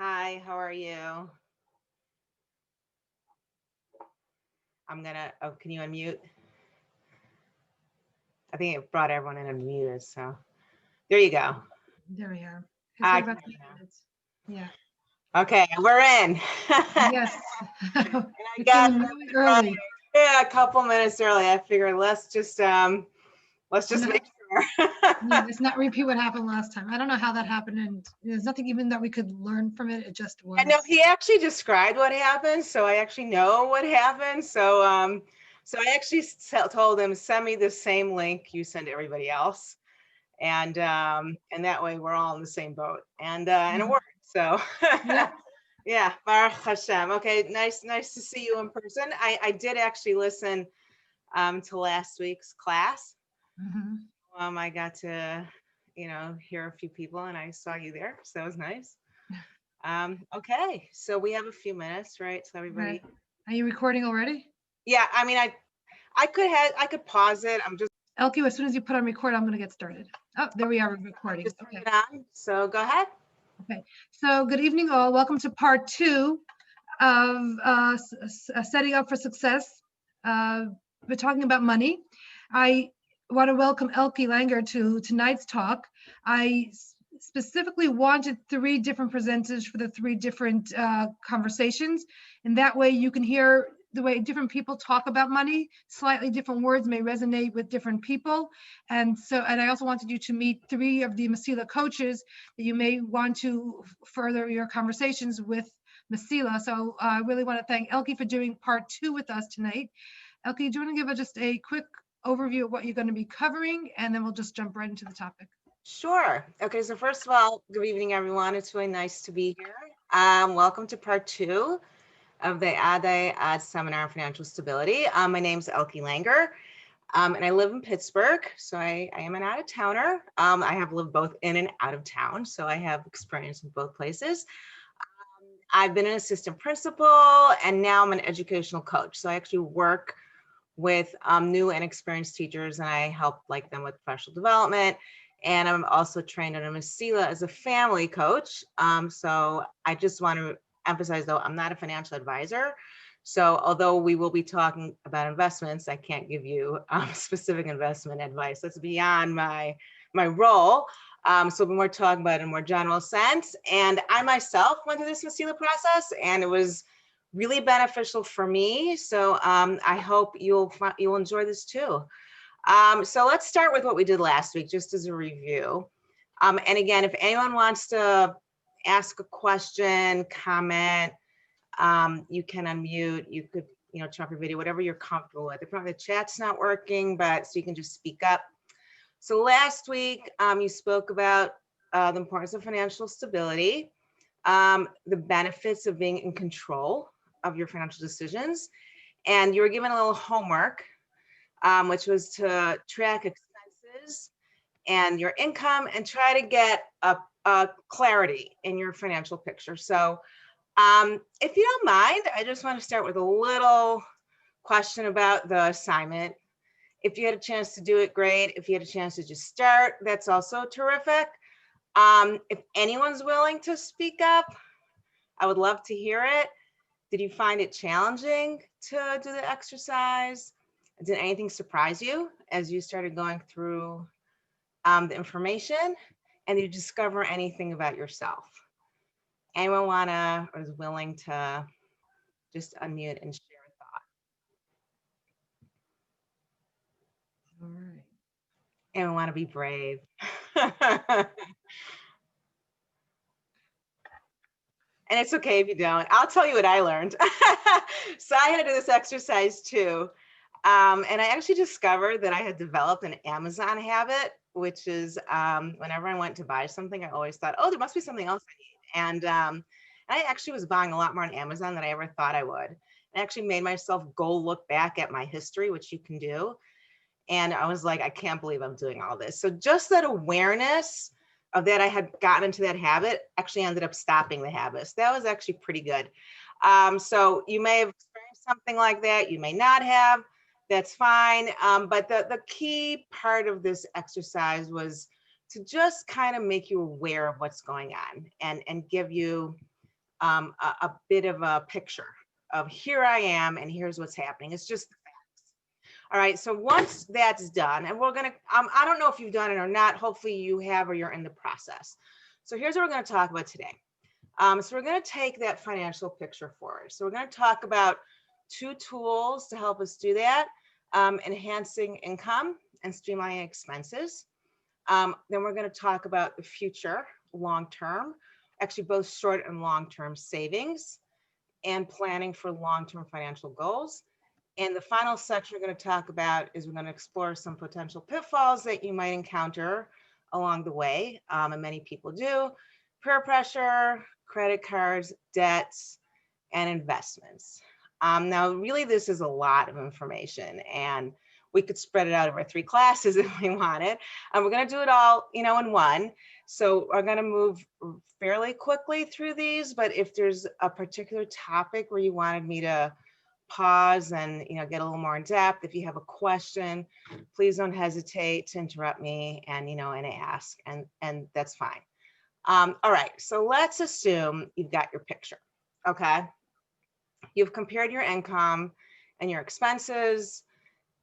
Hi, how are you? Can you unmute? I think it brought everyone in unmuted, so there you go. There we are. It's I like can about hear 3 you minutes. Yeah. Okay, we're in. Yes. I We came got in this really right. early. Yeah, a couple minutes early. I figured let's I'm just not, make sure. yeah, let's not repeat what happened last time. I don't know how that happened, and there's nothing even that we could learn from it. It just I know was. he actually described what happened, so I actually know what happened. So I actually told him send me the same link you send to everybody else. And that way we're all in the same boat, and it Mhm. worked. So Yep. yeah, Baruch Hashem. Okay, nice to see you in person. I did actually listen to last week's class. Mhm. I got to hear a few people, and I saw you there, so that was nice. Okay, so we have a few minutes, right? So Right. everybody, Are you recording already? yeah. I mean, I could pause it. I'm just Elke, as soon as you put on record, I'm going to get started. Oh, there we are I recording. just turned Okay. it on. So go ahead. Okay. So good evening, all. Welcome to part 2 of setting up for success. We're talking about money. I want to welcome Elke Langer to tonight's talk. I specifically wanted 3 different presenters for the 3 different conversations, and that way you can hear the way different people talk about money. Slightly different words may resonate with different people, and I also wanted you to meet 3 of the Mesila coaches that you may want to further your conversations with Mesila. So I really want to thank Elke for doing part 2 with us tonight. Elke, do you want to give us just a quick overview of what you're going to be covering, and then we'll just jump right into the topic. Sure. Okay, so first of all, good evening, everyone. It's really nice to be here. Welcome to part 2 of the Adai Ad Seminar on Financial Stability. My name is Elke Langer, and I live in Pittsburgh, so I am an out-of-towner. I have lived both in and out of town, so I have experience in both places. I've been an assistant principal, and now I'm an educational coach. So I actually work with new and experienced teachers, and I help them with professional development. And I'm also trained under Mesila as a family coach. So I just want to emphasize, though, I'm not a financial advisor. So although we will be talking about investments, I can't give you specific investment advice. That's beyond my role. So when we're talking about it in a more general sense, and I myself went through this Mesila process, and it was really beneficial for me. So I hope you'll enjoy this too. So let's start with what we did last week, just as a review. And again, if anyone wants to ask a question, comment, you can unmute. You could, turn off your video, whatever you're comfortable with. If the chat's not working, but so you can just speak up. So last week, you spoke about the importance of financial stability, the benefits of being in control of your financial decisions. And you were given a little homework, which was to track expenses and your income and try to get a clarity in your financial picture. So if you don't mind, I just want to start with a little question about the assignment. If you had a chance to do it, great. If you had a chance to just start, that's also terrific. If anyone's willing to speak up, I would love to hear it. Did you find it challenging to do the exercise? Did anything surprise you as you started going through the information? And did you discover anything about yourself? Anyone wanna or is willing to just unmute and share a thought? All right. Anyone want to be brave? And it's okay if you don't. I'll tell you what I learned. So I had to do this exercise too. And I actually discovered that I had developed an Amazon habit, which is whenever I went to buy something, I always thought, oh, there must be something else I need. And I actually was buying a lot more on Amazon than I ever thought I would. I actually made myself go look back at my history, which you can do. And I was like, I can't believe I'm doing all this. So just that awareness of that I had gotten into that habit actually ended up stopping the habit. So that was actually pretty good. So you may have experienced something like that. You may not have. That's fine. But the key part of this exercise was to just kind of make you aware of what's going on and give you a bit of a picture of here I am and here's what's happening. It's just the facts. All right, so once that's done, and we're gonna, I don't know if you've done it or not, hopefully you have or you're in the process. So here's what we're gonna talk about today. So we're gonna take that financial picture forward. So we're gonna talk about 2 tools to help us do that, enhancing income and streamlining expenses. Then we're going to talk about the future, long-term, actually both short and long-term savings and planning for long-term financial goals. And the final section we're going to talk about is we're going to explore some potential pitfalls that you might encounter along the way, and many people do: peer pressure, credit cards, debts, and investments. Now, really, this is a lot of information, and we could spread it out over 3 classes if we wanted. And we're going to do it all, in one. So we're going to move fairly quickly through these. But if there's a particular topic where you wanted me to pause and get a little more in depth, if you have a question, please don't hesitate to interrupt me and and ask, and that's fine. All right. So let's assume you've got your picture. Okay. You've compared your income and your expenses,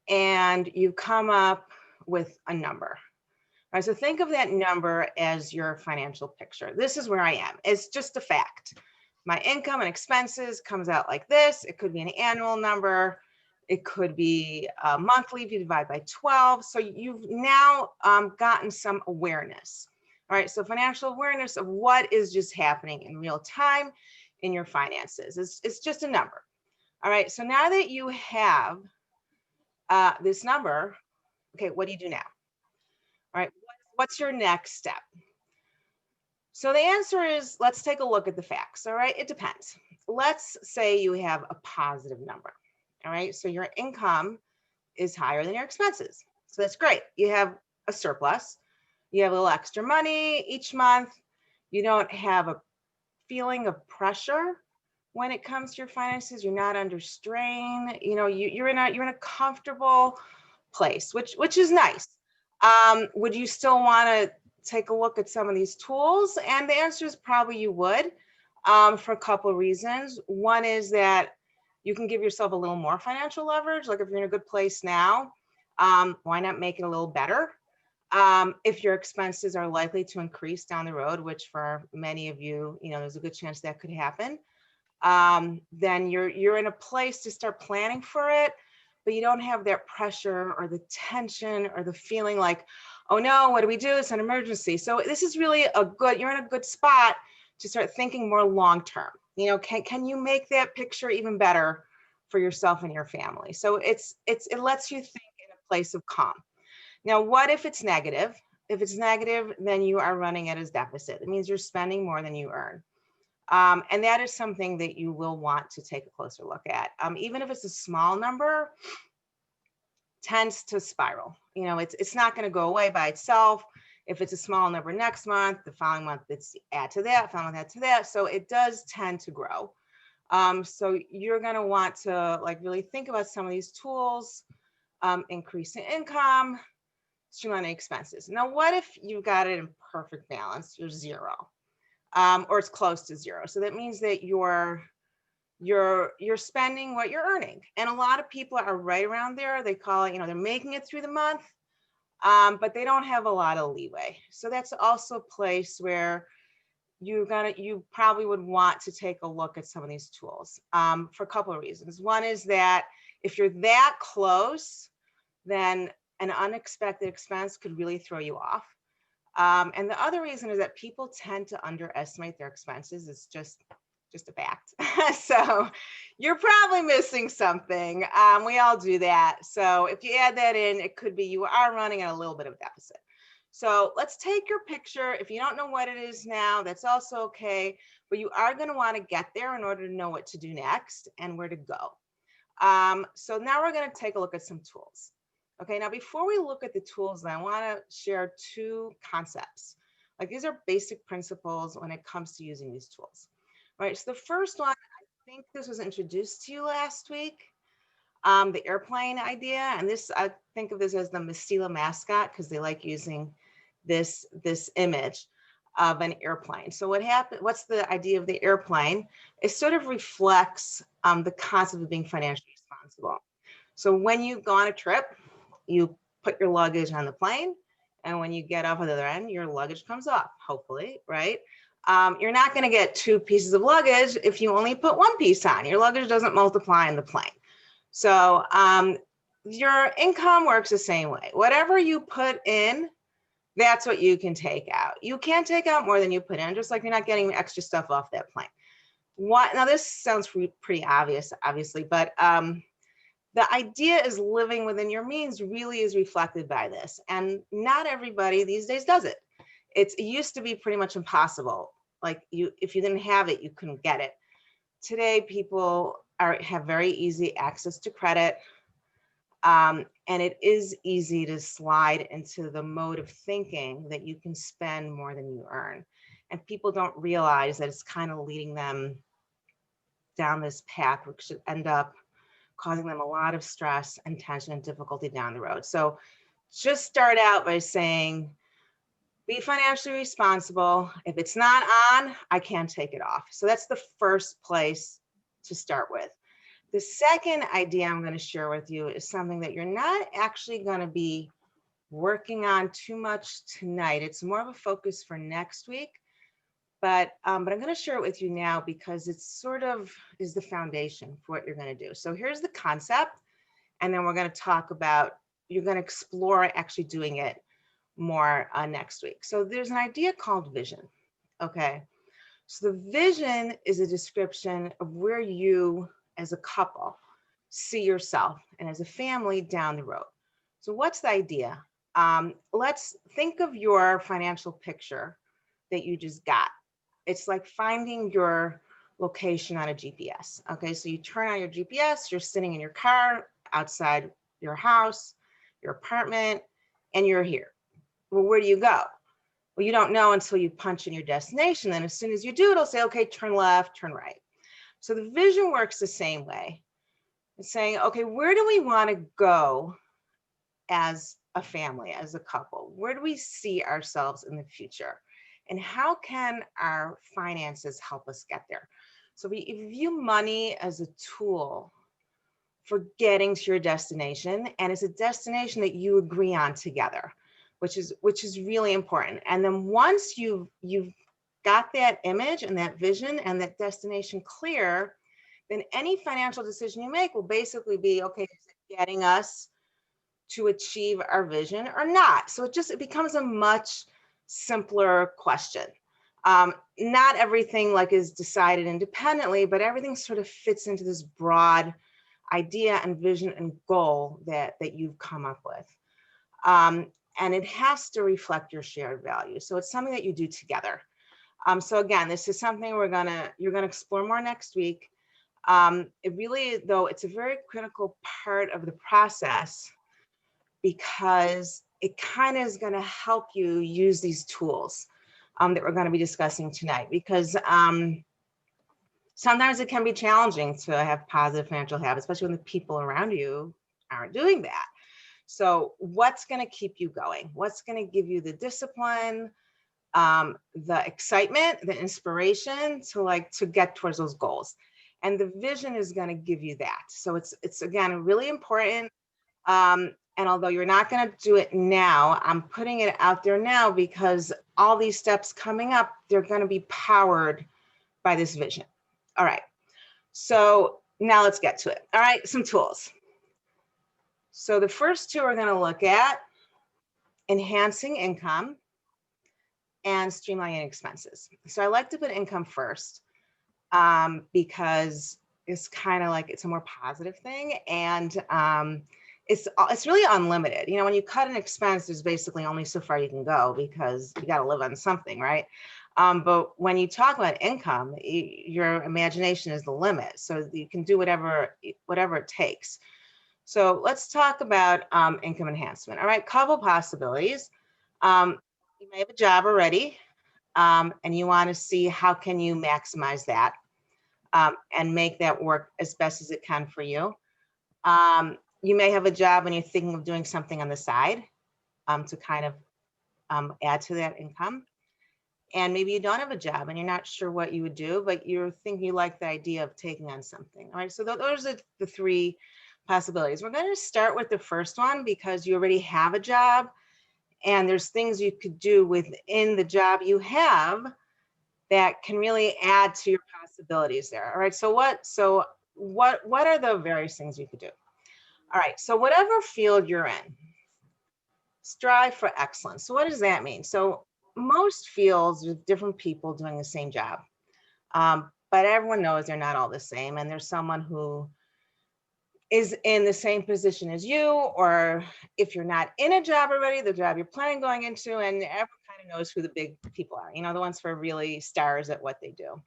and you come up with a number. All right, so think of that number as your financial picture. This is where I am. It's just a fact. My income and expenses comes out like this. It could be an annual number. It could be monthly if you divide by 12. So you've now gotten some awareness. All right, so financial awareness of what is just happening in real time in your finances. It's just a number. All right, so now that you have this number, okay, what do you do now? All right, what's your next step? So the answer is, let's take a look at the facts. All right, it depends. Let's say you have a positive number. All right, so your income is higher than your expenses. So that's great. You have a surplus. You have a little extra money each month. You don't have a feeling of pressure when it comes to your finances. You're not under strain. You're in a comfortable place, which is nice. Would you still want to take a look at some of these tools? And the answer is probably you would, for a couple of reasons. One is that you can give yourself a little more financial leverage. Like if you're in a good place now, why not make it a little better? If your expenses are likely to increase down the road, which for many of you, there's a good chance that could happen, then you're in a place to start planning for it, but you don't have that pressure or the tension or the feeling like, oh no, what do we do? It's an emergency. So this is really you're in a good spot to start thinking more long-term. Can you make that picture even better for yourself and your family? So it lets you think in a place of calm. Now, what if it's negative? If it's negative, then you are running at a deficit. It means you're spending more than you earn. And that is something that you will want to take a closer look at. Even if it's a small number, tends to spiral. It's not going to go away by itself. If it's a small number next month, the following month, it's add to that, following that to that. So it does tend to grow. So you're going to want to really think about some of these tools, increasing income, streamlining expenses. Now, what if you got it in perfect balance? You're zero, or it's close to zero. So that means that you're spending what you're earning. And a lot of people are right around there. They call it, they're making it through the month, but they don't have a lot of leeway. So that's also a place where you probably would want to take a look at some of these tools, for a couple of reasons. One is that if you're that close, then an unexpected expense could really throw you off. And the other reason is that people tend to underestimate their expenses. It's just a fact. So you're probably missing something. We all do that. So if you add that in, it could be you are running at a little bit of a deficit. So let's take your picture. If you don't know what it is now, that's also okay. But you are going to want to get there in order to know what to do next and where to go. So now we're going to take a look at some tools. Okay, now before we look at the tools, I want to share 2 concepts. These are basic principles when it comes to using these tools. All right, so the first one, I think this was introduced to you last week, the airplane idea. And this, I think of this as the Mesila mascot because they like using this image. of an airplane. So what's the idea of the airplane? It sort of reflects the concept of being financially responsible. So when you go on a trip, you put your luggage on the plane, and when you get off at the other end, your luggage comes off, hopefully, right? You're not going to get 2 pieces of luggage if you only put 1 piece on. Your luggage doesn't multiply in the plane. So your income works the same way. Whatever you put in, that's what you can take out. You can't take out more than you put in, just like you're not getting extra stuff off that plane. Now this sounds pretty obvious, obviously, but the idea is living within your means really is reflected by this. And not everybody these days does it. It used to be pretty much impossible. Like if you didn't have it, you couldn't get it. Today, people have very easy access to credit. And it is easy to slide into the mode of thinking that you can spend more than you earn. And people don't realize that it's kind of leading them down this path, which should end up causing them a lot of stress and tension and difficulty down the road. So just start out by saying, be financially responsible. If it's not on, I can't take it off. So that's the first place to start with. The second idea I'm going to share with you is something that you're not actually going to be working on too much tonight. It's more of a focus for next week. But I'm going to share it with you now because it sort of is the foundation for what you're going to do. So here's the concept, and then we're going to talk about, you're going to explore actually doing it more next week. So there's an idea called vision. Okay. So the vision is a description of where you as a couple see yourself and as a family down the road. So what's the idea? Let's think of your financial picture that you just got. It's like finding your location on a GPS. Okay, so you turn on your GPS, you're sitting in your car outside your house, your apartment, and you're here. Well, where do you go? Well, you don't know until you punch in your destination. Then as soon as you do, it'll say, okay, turn left, turn right. So the vision works the same way. It's saying, okay, where do we want to go as a family, as a couple? Where do we see ourselves in the future? And how can our finances help us get there? So we view money as a tool for getting to your destination, and it's a destination that you agree on together, which is really important. And then once you've got that image and that vision and that destination clear, then any financial decision you make will basically be, okay, is it getting us to achieve our vision or not? So it becomes a much simpler question. Not everything like is decided independently, but everything sort of fits into this broad idea and vision and goal that you've come up with. And it has to reflect your shared values. So it's something that you do together. So again, this is something you're gonna explore more next week. It really, though, it's a very critical part of the process because it kind of is going to help you use these tools that we're going to be discussing tonight, because sometimes it can be challenging to have positive financial habits, especially when the people around you aren't doing that. So what's going to keep you going? What's going to give you the discipline, the excitement, the inspiration to get towards those goals? And the vision is going to give you that. So it's again, really important. And although you're not going to do it now, I'm putting it out there now because all these steps coming up, they're going to be powered by this vision. All right. So now let's get to it. All right. Some tools. So the first 2 we're going to look at: enhancing income and streamlining expenses. So I like to put income first because it's kind of like it's a more positive thing, and it's really unlimited. You know, when you cut an expense, there's basically only so far you can go because you got to live on something, right? But when you talk about income, your imagination is the limit. So you can do whatever it takes. So let's talk about income enhancement. All right, couple possibilities. You may have a job already, and you want to see how can you maximize that and make that work as best as it can for you. You may have a job and you're thinking of doing something on the side to kind of add to that income. and maybe you don't have a job and you're not sure what you would do, but you're thinking you like the idea of taking on something. All right, so those are the three possibilities. We're going to start with the first one because you already have a job and there's things you could do within the job you have that can really add to your possibilities there. All right, so what are the various things you could do? All right, so whatever field you're in, strive for excellence. So what does that mean? So most fields with different people doing the same job, but everyone knows they're not all the same, and there's someone who is in the same position as you, or if you're not in a job already, the job you're planning going into, and everyone kind of knows who the big people are, the ones who are really stars at what they do.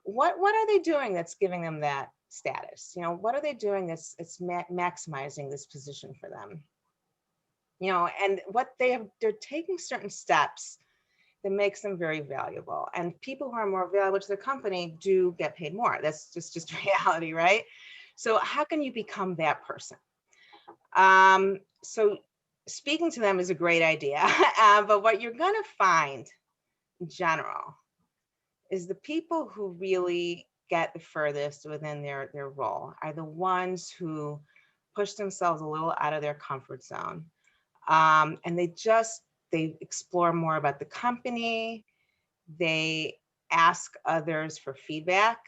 What are they doing that's giving them that status? What are they doing that's maximizing this position for them? And what they're taking certain steps that makes them very valuable. And people who are more valuable to the company do get paid more. That's just reality, right? So how can you become that person? So speaking to them is a great idea, but what you're going to find in general is the people who really get the furthest within their role are the ones who push themselves a little out of their comfort zone. And they explore more about the company. They ask others for feedback.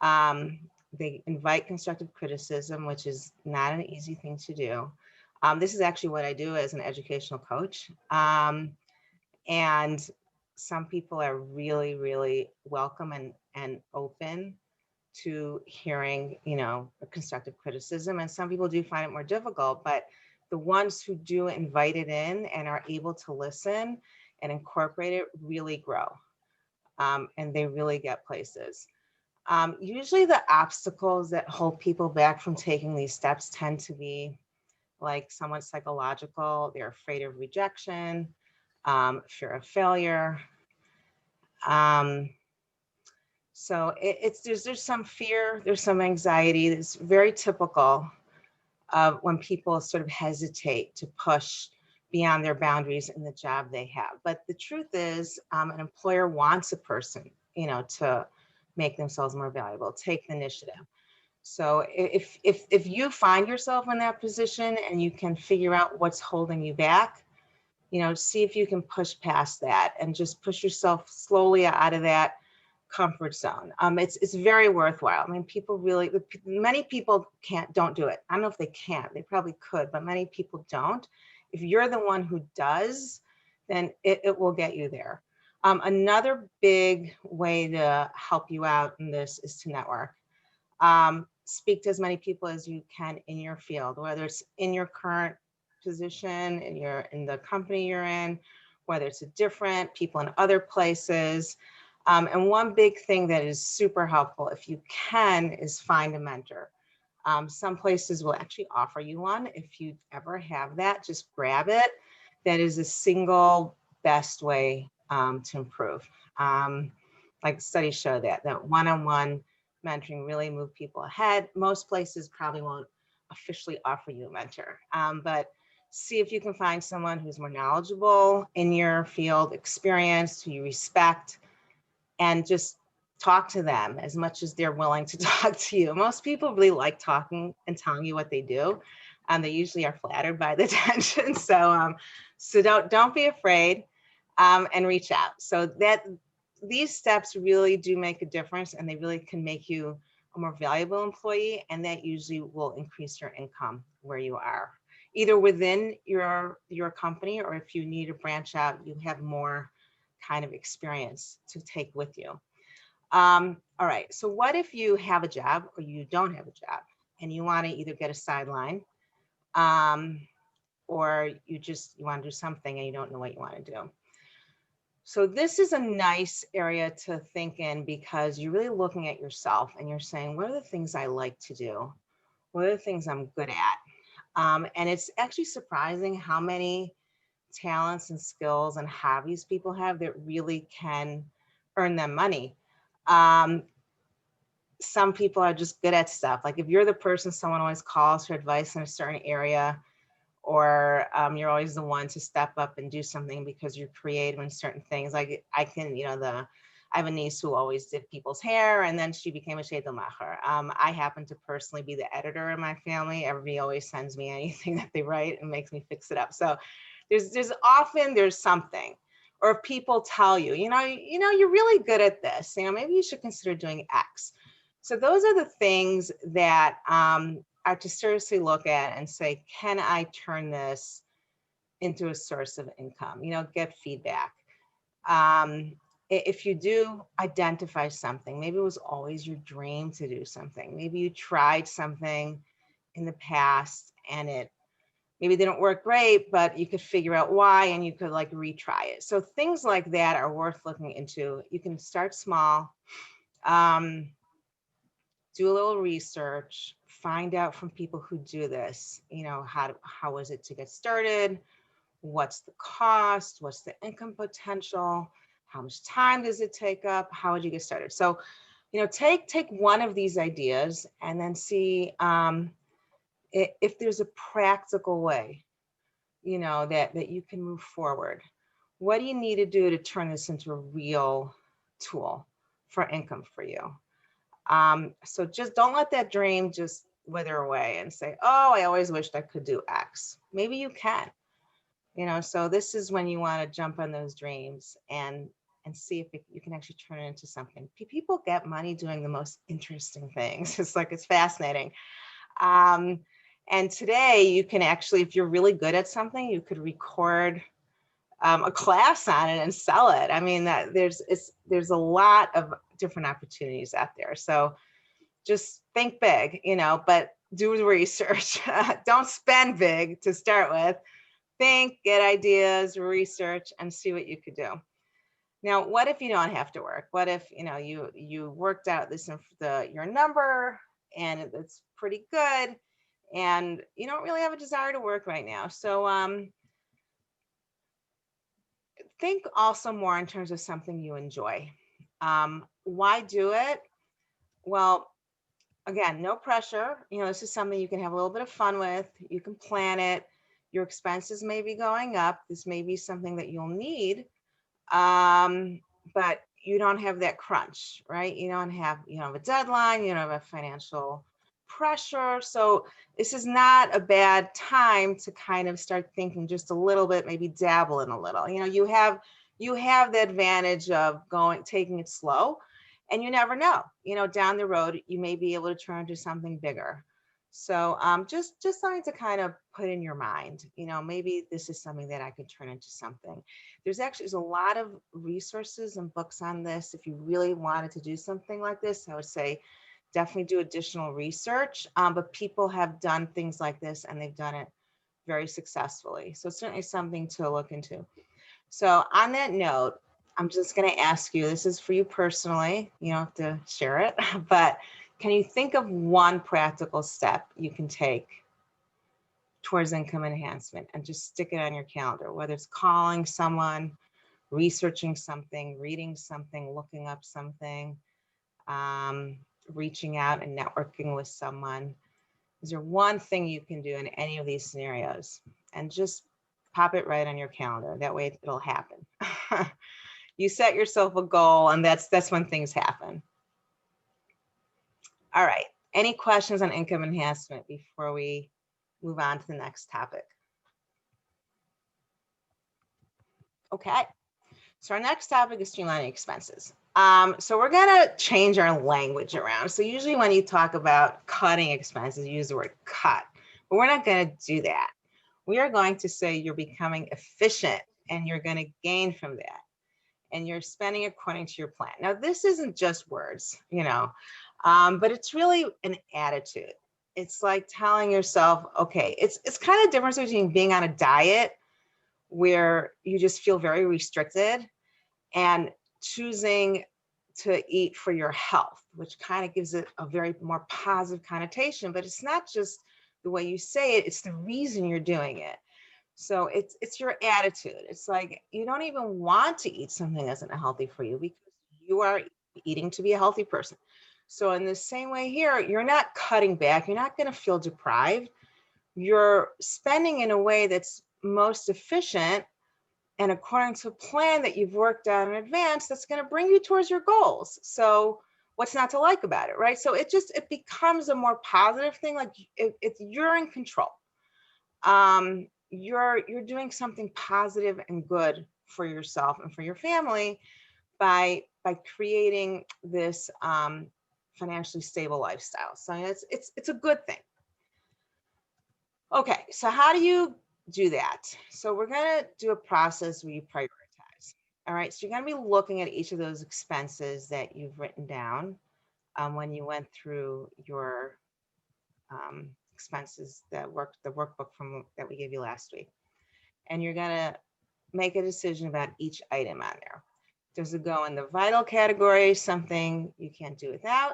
They invite constructive criticism, which is not an easy thing to do. This is actually what I do as an educational coach. And some people are really, really welcome and open to hearing, constructive criticism. And some people do find it more difficult, but the ones who do invite it in and are able to listen and incorporate it really grow. And they really get places. Usually the obstacles that hold people back from taking these steps tend to be like somewhat psychological. They're afraid of rejection, fear of failure. So there's some fear, there's some anxiety. It's very typical of when people sort of hesitate to push beyond their boundaries in the job they have. But the truth is, an employer wants a person, to make themselves more valuable, take the initiative. So if you find yourself in that position and you can figure out what's holding you back, see if you can push past that and just push yourself slowly out of that comfort zone. It's very worthwhile. I mean, many people don't do it. I don't know if they can't, they probably could, but many people don't. If you're the one who does, then it will get you there. Another big way to help you out in this is to network. Speak to as many people as you can in your field, whether it's in your current position, in the company you're in, whether it's different people in other places. And one big thing that is super helpful, if you can, is find a mentor. Some places will actually offer you one. If you ever have that, just grab it. That is the single best way to improve. Like studies show that one-on-one mentoring really move people ahead. Most places probably won't officially offer you a mentor, but see if you can find someone who's more knowledgeable in your field, experienced, who you respect, and just talk to them as much as they're willing to talk to you. Most people really like talking and telling you what they do. They usually are flattered by the attention. So don't be afraid, and reach out. So these steps really do make a difference, and they really can make you a more valuable employee, and that usually will increase your income where you are, either within your company, or if you need to branch out, you have more kind of experience to take with you. All right, so what if you have a job or you don't have a job and you want to either get a sideline, or you want to do something and you don't know what you want to do? So this is a nice area to think in, because you're really looking at yourself and you're saying, what are the things I like to do? What are the things I'm good at? And it's actually surprising how many talents and skills and hobbies people have that really can earn them money. Some people are just good at stuff. Like if you're the person someone always calls for advice in a certain area, or you're always the one to step up and do something because you're creative in certain things. Like I can, I have a niece who always did people's hair, and then she became a sheidelmacher. I happen to personally be the editor in my family. Everybody always sends me anything that they write and makes me fix it up. So there's often something, or if people tell you, you're really good at this, maybe you should consider doing X. So those are the things that are to seriously look at and say, can I turn this into a source of income? Get feedback. If you do identify something, maybe it was always your dream to do something. Maybe you tried something in the past and it maybe didn't work great, but you could figure out why and you could like retry it. So things like that are worth looking into. You can start small, do a little research, find out from people who do this, how is it to get started? What's the cost? What's the income potential? How much time does it take up? How would you get started? So, take one of these ideas and then see if there's a practical way, that you can move forward. What do you need to do to turn this into a real tool for income for you? So just don't let that dream just wither away and say, oh, I always wished I could do X. Maybe you can. So this is when you want to jump on those dreams and see if you can actually turn it into something. People get money doing the most interesting things. It's fascinating. And today you can actually, if you're really good at something, you could record a class on it and sell it. I mean, there's a lot of different opportunities out there. So just think big, but do the research. Don't spend big to start with. Think, get ideas, research, and see what you could do. Now, what if you don't have to work? What if you worked out your number and it's pretty good, and you don't really have a desire to work right now? So think also more in terms of something you enjoy. Why do it? Well, again, no pressure. This is something you can have a little bit of fun with. You can plan it. Your expenses may be going up. This may be something that you'll need, but you don't have that crunch, right? You don't have a deadline. You don't have a financial pressure. So this is not a bad time to kind of start thinking just a little bit, maybe dabble in a little. You have the advantage of taking it slow. And you never know, down the road, you may be able to turn into something bigger. So just something to kind of put in your mind, maybe this is something that I could turn into something. There's a lot of resources and books on this. If you really wanted to do something like this, I would say definitely do additional research. But people have done things like this and they've done it very successfully. So it's certainly something to look into. So on that note, I'm just going to ask you, this is for you personally, you don't have to share it, but can you think of one practical step you can take towards income enhancement and just stick it on your calendar, whether it's calling someone, researching something, reading something, looking up something, reaching out and networking with someone? Is there one thing you can do in any of these scenarios? And just pop it right on your calendar. That way it'll happen. You set yourself a goal, and that's when things happen. All right. Any questions on income enhancement before we move on to the next topic? Okay. So our next topic is streamlining expenses. So we're going to change our language around. So usually when you talk about cutting expenses, you use the word cut, but we're not going to do that. We are going to say you're becoming efficient and you're going to gain from that. And you're spending according to your plan. Now, this isn't just words, but it's really an attitude. It's like telling yourself, okay, it's kind of different between being on a diet where you just feel very restricted and choosing to eat for your health, which kind of gives it a very more positive connotation, but it's not just the way you say it, it's the reason you're doing it. So it's your attitude. It's like you don't even want to eat something that isn't healthy for you because you are eating to be a healthy person. So in the same way here, you're not cutting back. You're not going to feel deprived, you're spending in a way that's most efficient and according to a plan that you've worked out in advance that's going to bring you towards your goals. So what's not to like about it, right? So it becomes a more positive thing. Like you're in control. You're doing something positive and good for yourself and for your family by creating this financially stable lifestyle. So it's a good thing. Okay, so how do you do that? So we're gonna do a process where you prioritize. All right, so you're gonna be looking at each of those expenses that you've written down when you went through your expenses the workbook from that we gave you last week, and you're gonna make a decision about each item on there. Does it go in the vital category, something you can't do without?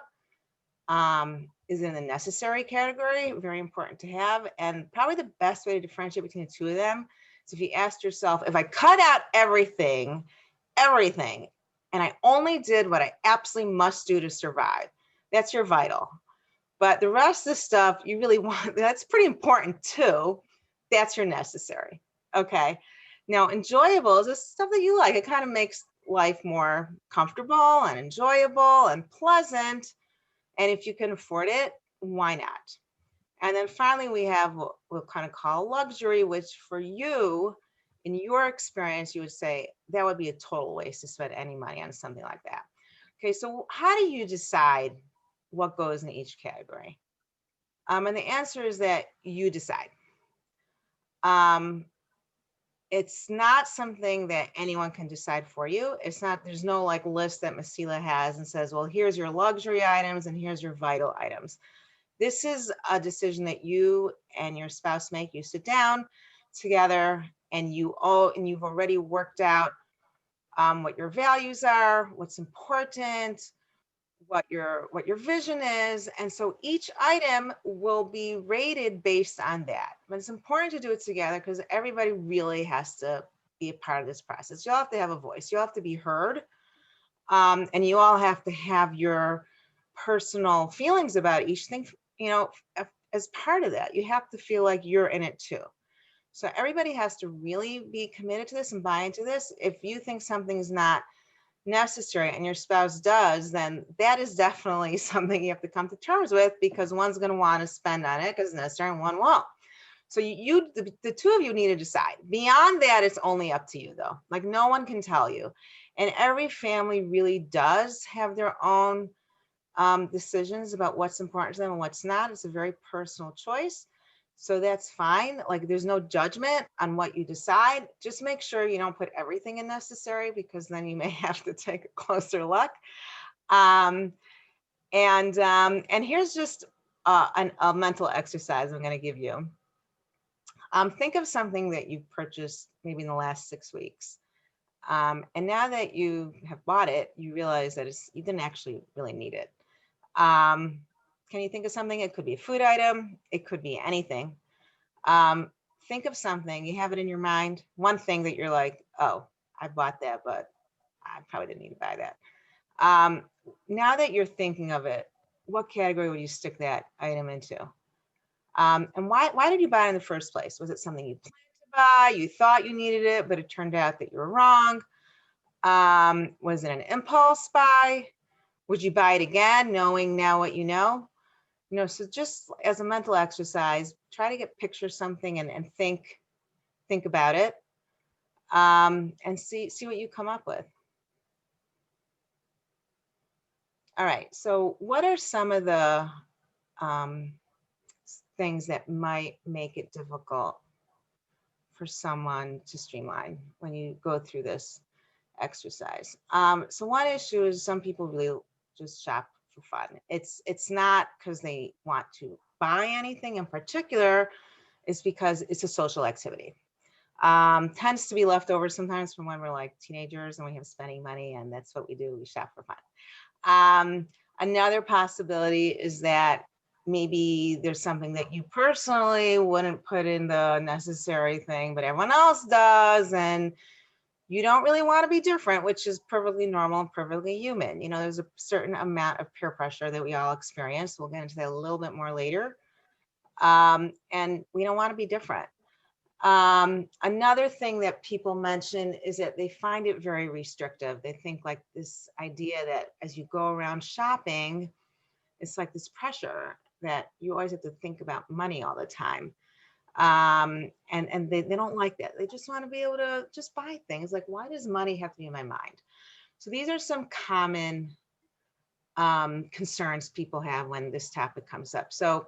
Is it in the necessary category? Very important to have. And probably the best way to differentiate between the two of them is if you asked yourself, if I cut out everything, and I only did what I absolutely must do to survive, that's your vital. But the rest of the stuff you really want, that's pretty important too. That's your necessary. Okay. Now, enjoyable is the stuff that you like. It kind of makes life more comfortable and enjoyable and pleasant. And if you can afford it, why not? And then finally, we have what we'll kind of call luxury, which for you, in your experience, you would say that would be a total waste to spend any money on something like that. Okay, so how do you decide what goes in each category? And the answer is that you decide. It's not something that anyone can decide for you. It's not, there's no like list that Mesila has and says, well, here's your luxury items and here's your vital items. This is a decision that you and your spouse make. You sit down together and you've already worked out what your values are, what's important, what your vision is. And so each item will be rated based on that. But it's important to do it together because everybody really has to be a part of this process. You all have to have a voice. You all have to be heard. And you all have to have your personal feelings about each thing, as part of that. You have to feel like you're in it too. So everybody has to really be committed to this and buy into this. If you think something's not necessary and your spouse does, then that is definitely something you have to come to terms with, because one's going to want to spend on it because it's necessary and one won't. So the two of you need to decide. Beyond that, it's only up to you though. Like no one can tell you. And every family really does have their own decisions about what's important to them and what's not. It's a very personal choice. So that's fine. Like there's no judgment on what you decide. Just make sure you don't put everything in necessary, because then you may have to take a closer look. And here's just a mental exercise I'm going to give you. Think of something that you've purchased maybe in the last 6 weeks. And now that you have bought it, you realize that you didn't actually really need it. Can you think of something? It could be a food item. It could be anything. Think of something, you have it in your mind, one thing that you're like, oh, I bought that, but I probably didn't need to buy that. Now that you're thinking of it, what category would you stick that item into? And why did you buy it in the first place? Was it something you planned to buy? You thought you needed it, but it turned out that you were wrong? Was it an impulse buy? Would you buy it again, knowing now what you know? So just as a mental exercise, try to picture something and think about it, and see what you come up with. All right, so what are some of the things that might make it difficult for someone to streamline when you go through this exercise? So one issue is some people really just shop for fun. It's not because they want to buy anything in particular. It's because it's a social activity. Tends to be left over sometimes from when we're like teenagers and we have spending money, and that's what we do. We shop for fun. Another possibility is that maybe there's something that you personally wouldn't put in the necessary thing, but everyone else does, and you don't really want to be different, which is perfectly normal and perfectly human. There's a certain amount of peer pressure that we all experience. We'll get into that a little bit more later. And we don't want to be different. Another thing that people mention is that they find it very restrictive. They think like this idea that as you go around shopping, it's like this pressure that you always have to think about money all the time. And they don't like that. They just want to be able to just buy things. Like, why does money have to be in my mind? So these are some common concerns people have when this topic comes up. So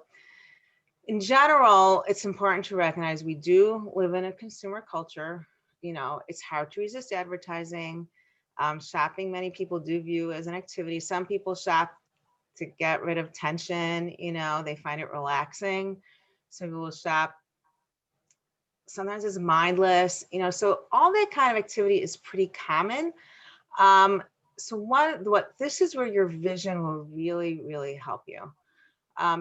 in general, it's important to recognize we do live in a consumer culture. You know, it's hard to resist advertising. Shopping, many people do view as an activity. Some people shop to get rid of tension, you know, they find it relaxing. Some people will shop sometimes it's mindless, you know, so all that kind of activity is pretty common. Um, so what this is where your vision will really, really help you.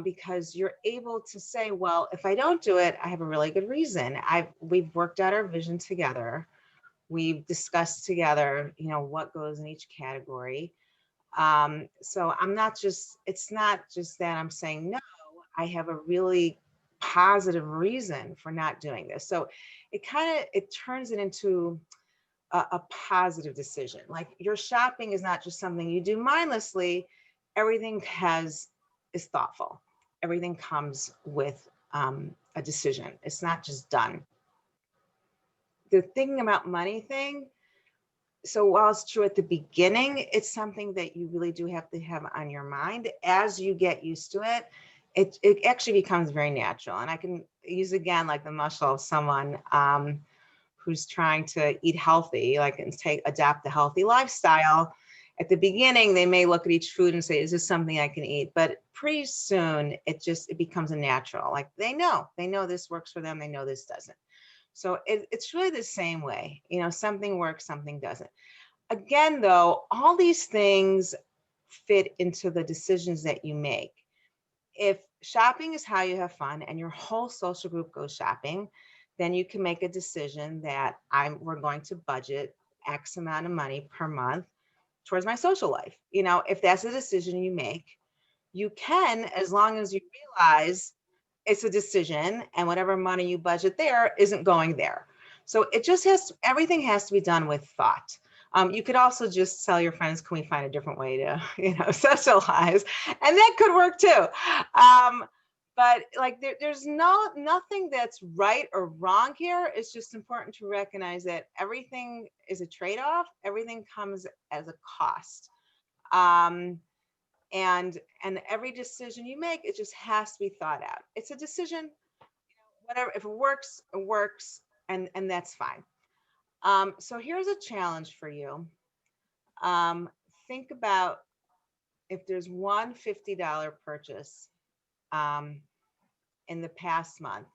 Because you're able to say, well, if I don't do it, I have a really good reason. We've worked out our vision together. We've discussed together, you know, what goes in each category. So it's not just that I'm saying no, I have a really positive reason for not doing this. So it turns it into a positive decision. Like your shopping is not just something you do mindlessly. Everything is thoughtful. Everything comes with a decision. It's not just done. The thinking about money thing, so while it's true at the beginning, it's something that you really do have to have on your mind. As you get used to it, it actually becomes very natural. And I can use again like the muscle of someone who's trying to eat healthy, like and adapt a healthy lifestyle. At the beginning, they may look at each food and say, "Is this something I can eat?" But pretty soon, it becomes a natural. Like they know this works for them. They know this doesn't. So it's really the same way. You know, something works, something doesn't. Again, though, all these things fit into the decisions that you make. If shopping is how you have fun and your whole social group goes shopping, then you can make a decision that we're going to budget X amount of money per month towards my social life. You know, if that's a decision you make, you can, as long as you realize it's a decision and whatever money you budget there isn't going there. So everything has to be done with thought. You could also just tell your friends, can we find a different way to, socialize? And that could work too. But like there's nothing that's right or wrong here. It's just important to recognize that everything is a trade-off. Everything comes as a cost. Um, and every decision you make, it just has to be thought out. It's a decision, whatever. If it works, and that's fine. So here's a challenge for you. Um, think about if there's one $50 purchase um, in the past month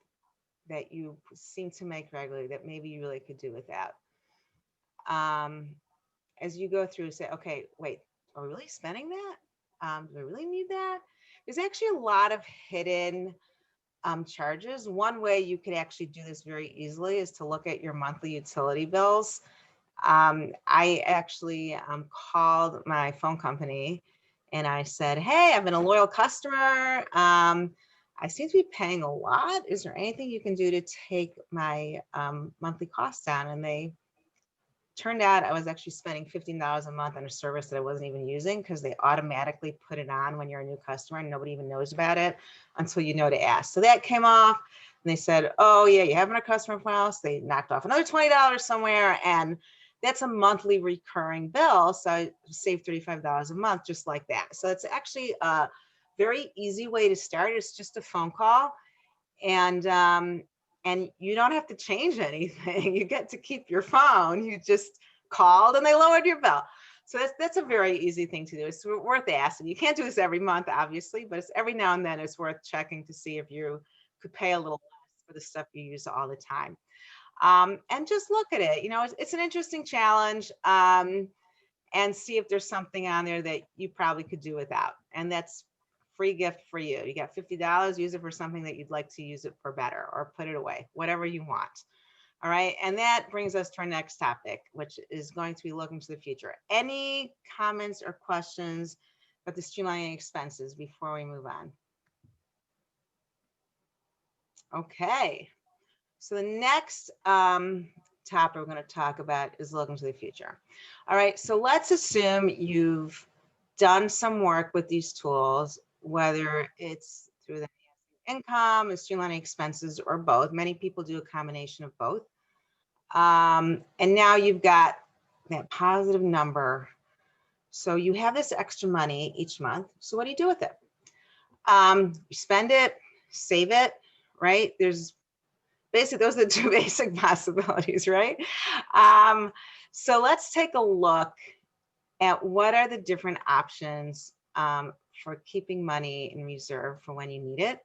that you seem to make regularly that maybe you really could do without. As you go through, say, okay, wait, are we really spending that? Do I really need that? There's actually a lot of hidden charges. One way you could actually do this very easily is to look at your monthly utility bills. I actually called my phone company and I said, hey, I've been a loyal customer. I seem to be paying a lot. Is there anything you can do to take my monthly costs down? And they turned out I was actually spending $15 a month on a service that I wasn't even using because they automatically put it on when you're a new customer and nobody even knows about it until you know to ask. So that came off and they said, oh yeah, you haven't a customer file. So they knocked off another $20 somewhere and that's a monthly recurring bill. So I saved $35 a month just like that. So it's actually a very easy way to start. It's just a phone call and you don't have to change anything. You get to keep your phone. You just called and they lowered your bill. So that's a very easy thing to do. It's worth asking. You can't do this every month, obviously, but it's every now and then it's worth checking to see if you could pay a little less for the stuff you use all the time. And just look at it. You know, it's an interesting challenge. And see if there's something on there that you probably could do without. And that's free gift for you. You got $50, use it for something that you'd like to use it for better or put it away, whatever you want. All right. And that brings us to our next topic, which is going to be looking to the future. Any comments or questions about the streamlining expenses before we move on? Okay. So the next topic we're going to talk about is looking to the future. All right. So let's assume you've done some work with these tools, whether it's through the income and streamlining expenses or both. Many people do a combination of both. And now you've got that positive number. So you have this extra money each month. So what do you do with it? You spend it, save it, right? There's basically, those are the two basic possibilities, right? So let's take a look at what are the different options for keeping money in reserve for when you need it.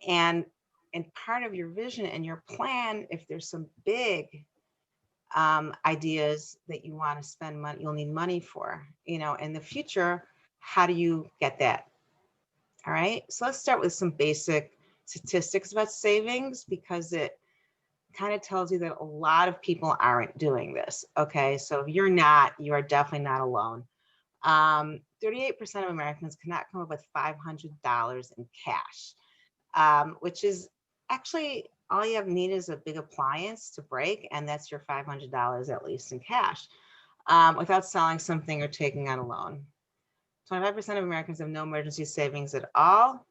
And part of your vision and your plan, if there's some big ideas that you want to spend money, you'll need money for, in the future, how do you get that? All right, so let's start with some basic statistics about savings, because it kind of tells you that a lot of people aren't doing this. Okay, so if you're not, you are definitely not alone. 38% of Americans cannot come up with $500 in cash, which is actually all you have need is a big appliance to break, and that's your $500 at least in cash, without selling something or taking out a loan. 25% of Americans have no emergency savings at all,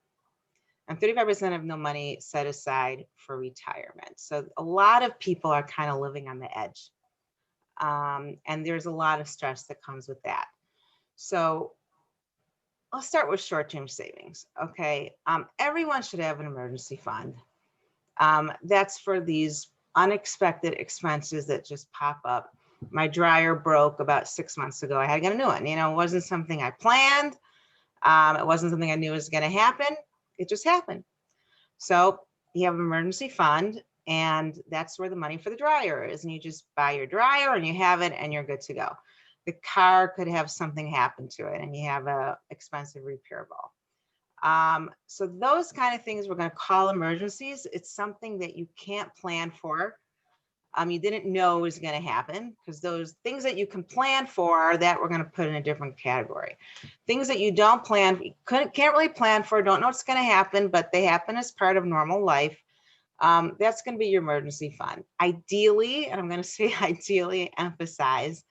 and 35% have no money set aside for retirement. So a lot of people are kind of living on the edge. And there's a lot of stress that comes with that. So I'll start with short-term savings. Okay, everyone should have an emergency fund. That's for these unexpected expenses that just pop up. My dryer broke about 6 months ago. I had to get a new one. It wasn't something I planned. It wasn't something I knew was going to happen. It just happened. So you have an emergency fund, and that's where the money for the dryer is. And you just buy your dryer and you have it and you're good to go. The car could have something happen to it and you have a expensive repair bill. So those kind of things we're going to call emergencies. It's something that you can't plan for. You didn't know was going to happen, because those things that you can plan for, that we're going to put in a different category. Things that you don't plan, can't really plan for, don't know what's going to happen, but they happen as part of normal life. That's going to be your emergency fund. Ideally, and I'm going to say ideally, emphasize,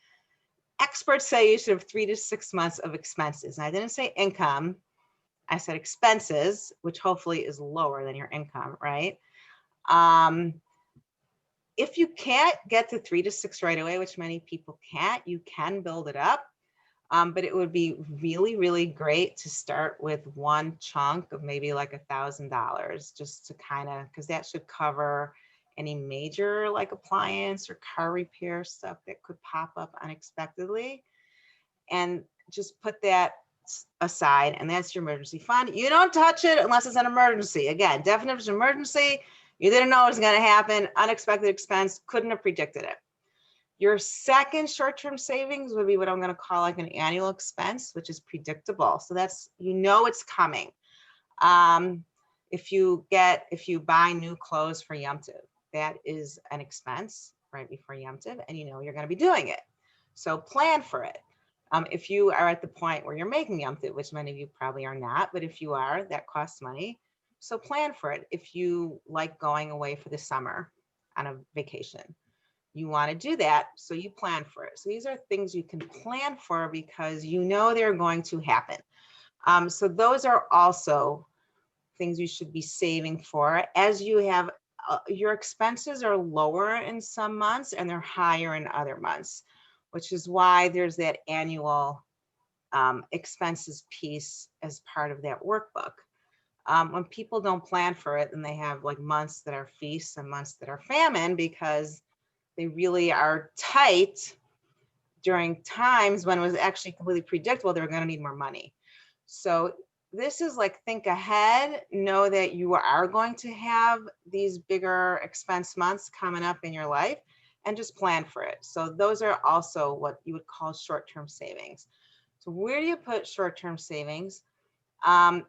experts say you should have 3 to 6 months of expenses. And I didn't say income, I said expenses, which hopefully is lower than your income, right? If you can't get to 3 to 6 right away, which many people can't, you can build it up. But it would be really, really great to start with one chunk of maybe like $1,000, just to kind of, because that should cover any major like appliance or car repair stuff that could pop up unexpectedly. And just put that aside, and that's your emergency fund. You don't touch it unless it's an emergency. Again, definition of emergency, you didn't know it was going to happen, unexpected expense, couldn't have predicted it. Your second short-term savings would be what I'm going to call like an annual expense, which is predictable. So that's, it's coming. If you buy new clothes for Yom Tov, that is an expense right before Yom Tov, and you're going to be doing it. So plan for it. If you are at the point where you're making Yom Tov, which many of you probably are not, but if you are, that costs money. So plan for it. If you like going away for the summer on a vacation, you want to do that, so you plan for it. So these are things you can plan for because they're going to happen. So those are also things you should be saving for. As you have, your expenses are lower in some months and they're higher in other months, which is why there's that annual expenses piece as part of that workbook. When people don't plan for it, then they have like months that are feasts and months that are famine, because they really are tight during times when it was actually completely predictable they were going to need more money. So this is like, think ahead, know that you are going to have these bigger expense months coming up in your life, and just plan for it. So those are also what you would call short-term savings. So where do you put short-term savings?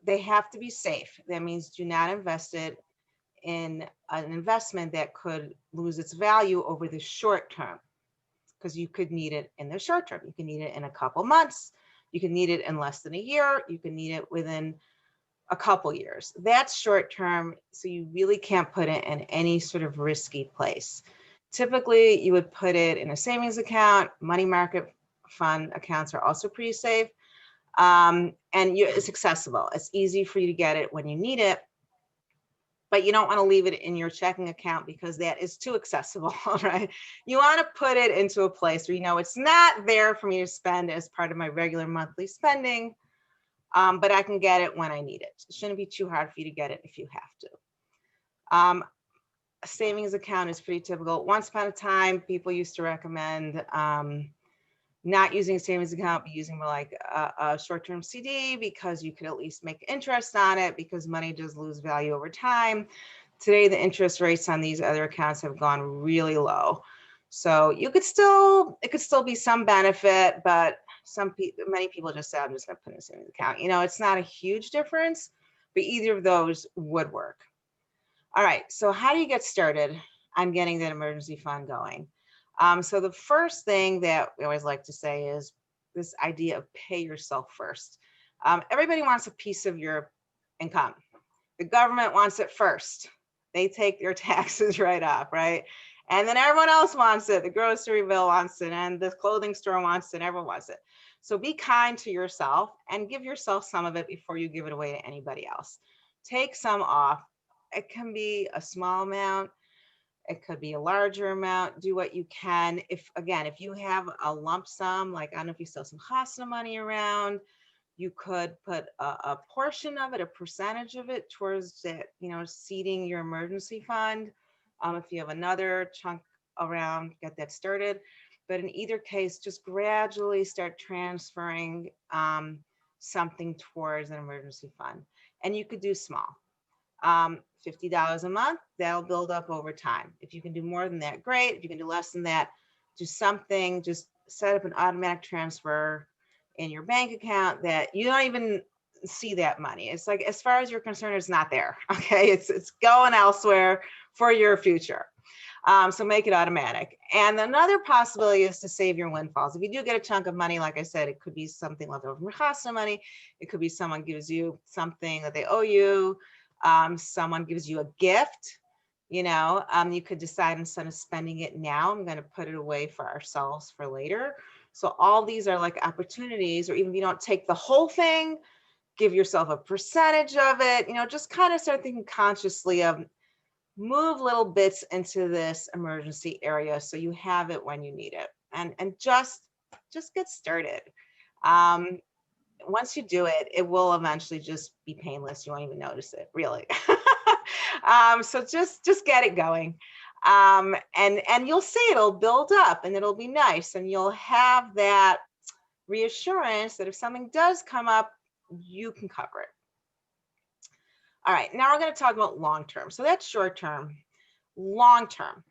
They have to be safe. That means do not invest it in an investment that could lose its value over the short term, because you could need it in the short term. You can need it in a couple months. You can need it in less than a year. You can need it within a couple years. That's short term, so you really can't put it in any sort of risky place. Typically, you would put it in a savings account. Money market fund accounts are also pretty safe. It's accessible. It's easy for you to get it when you need it, but you don't want to leave it in your checking account because that is too accessible, right? You want to put it into a place where you know it's not there for me to spend as part of my regular monthly spending, but I can get it when I need it. It shouldn't be too hard for you to get it if you have to. A savings account is pretty typical. Once upon a time, people used to recommend not using a savings account, but using more like a short-term CD because you could at least make interest on it because money does lose value over time. Today, the interest rates on these other accounts have gone really low. So it could still be some benefit, but many people just say, I'm just gonna put in a savings account. You know, it's not a huge difference, but either of those would work. All right, so how do you get started on getting that emergency fund going? So the first thing that we always like to say is this idea of pay yourself first. Everybody wants a piece of your income. The government wants it first. They take their taxes right off, right? And then everyone else wants it. The grocery bill wants it, and the clothing store wants it, and everyone wants it. So be kind to yourself and give yourself some of it before you give it away to anybody else. Take some off. It can be a small amount. It could be a larger amount. Do what you can. If you have a lump sum, like I don't know if you still have some Chasna money around, you could put a portion of it, a percentage of it towards that, seeding your emergency fund. If you have another chunk around, get that started. But in either case, just gradually start transferring something towards an emergency fund. And you could do small. $50 a month, that'll build up over time. If you can do more than that, great. If you can do less than that, do something, just set up an automatic transfer in your bank account that you don't even see that money. It's like, as far as you're concerned, it's not there. Okay. It's going elsewhere for your future. So make it automatic. And another possibility is to save your windfalls. If you do get a chunk of money, like I said, it could be something left over from your Chasna money. It could be someone gives you something that they owe you. Someone gives you a gift, you could decide instead of spending it now, I'm going to put it away for ourselves for later. So all these are like opportunities, or even if you don't take the whole thing, give yourself a percentage of it, just kind of start thinking consciously of move little bits into this emergency area so you have it when you need it, and just get started. Once you do it, it will eventually just be painless. You won't even notice it, really. So just get it going. And you'll see it'll build up and it'll be nice. And you'll have that reassurance that if something does come up, you can cover it. All right, now we're going to talk about long-term. So that's short-term. Long-term.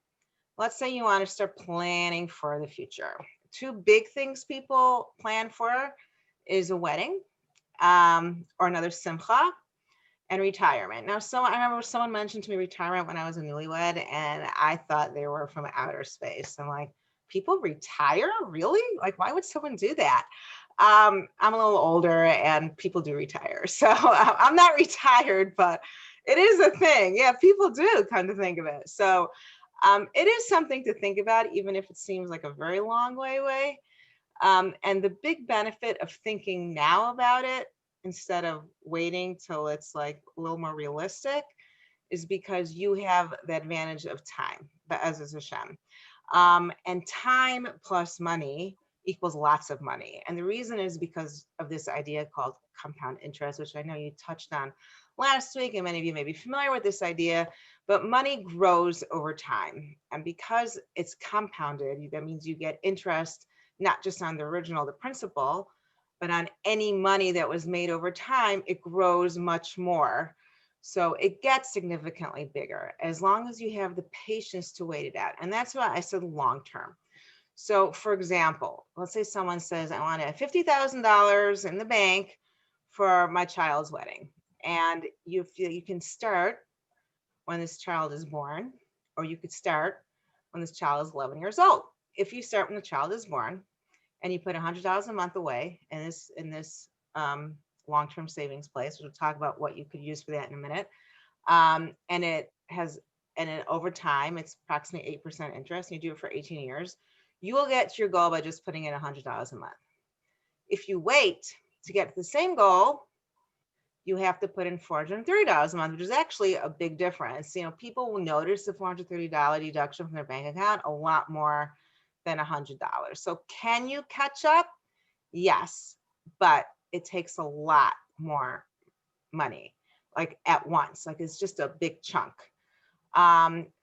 Let's say you want to start planning for the future. Two big things people plan for is a wedding or another simcha, and retirement. Now, I remember someone mentioned to me retirement when I was a newlywed, and I thought they were from outer space. I'm like, people retire? Really? Like, why would someone do that? I'm a little older and people do retire. So I'm not retired, but it is a thing. Yeah, people do kind of think of it. So it is something to think about, even if it seems like a very long way away. And the big benefit of thinking now about it instead of waiting till it's like a little more realistic is because you have the advantage of time, but as is Hashem. And time plus money equals lots of money. And the reason is because of this idea called compound interest, which I know you touched on last week, and many of you may be familiar with this idea, but money grows over time. And because it's compounded, that means you get interest, not just on the original, the principal, but on any money that was made over time, it grows much more. So it gets significantly bigger as long as you have the patience to wait it out. And that's why I said long-term. So for example, let's say someone says, I want to have $50,000 in the bank for my child's wedding. And you feel you can start when this child is born, or you could start when this child is 11 years old. If you start when the child is born and you put $100 a month away in this long-term savings place. We'll talk about what you could use for that in a minute. And it has, and it, over time, it's approximately 8% interest, and you do it for 18 years. You will get to your goal by just putting in $100 a month. If you wait to get to the same goal, you have to put in $430 a month, which is actually a big difference. You know, people will notice the $430 deduction from their bank account a lot more than $100. So can you catch up? Yes, but it takes a lot more money, like at once. Like it's just a big chunk.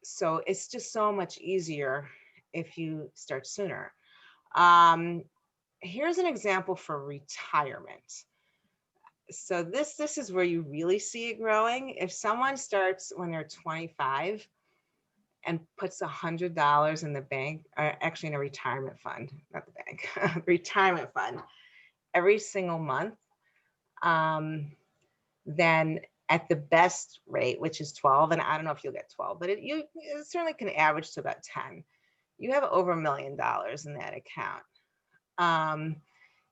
So it's just so much easier if you start sooner. Here's an example for retirement. So this is where you really see it growing. If someone starts when they're 25 and puts $100 in the bank, or actually in a retirement fund, not the bank, retirement fund, every single month, then at the best rate, which is 12, and I don't know if you'll get 12, but it certainly can average to about 10. You have over $1 million in that account.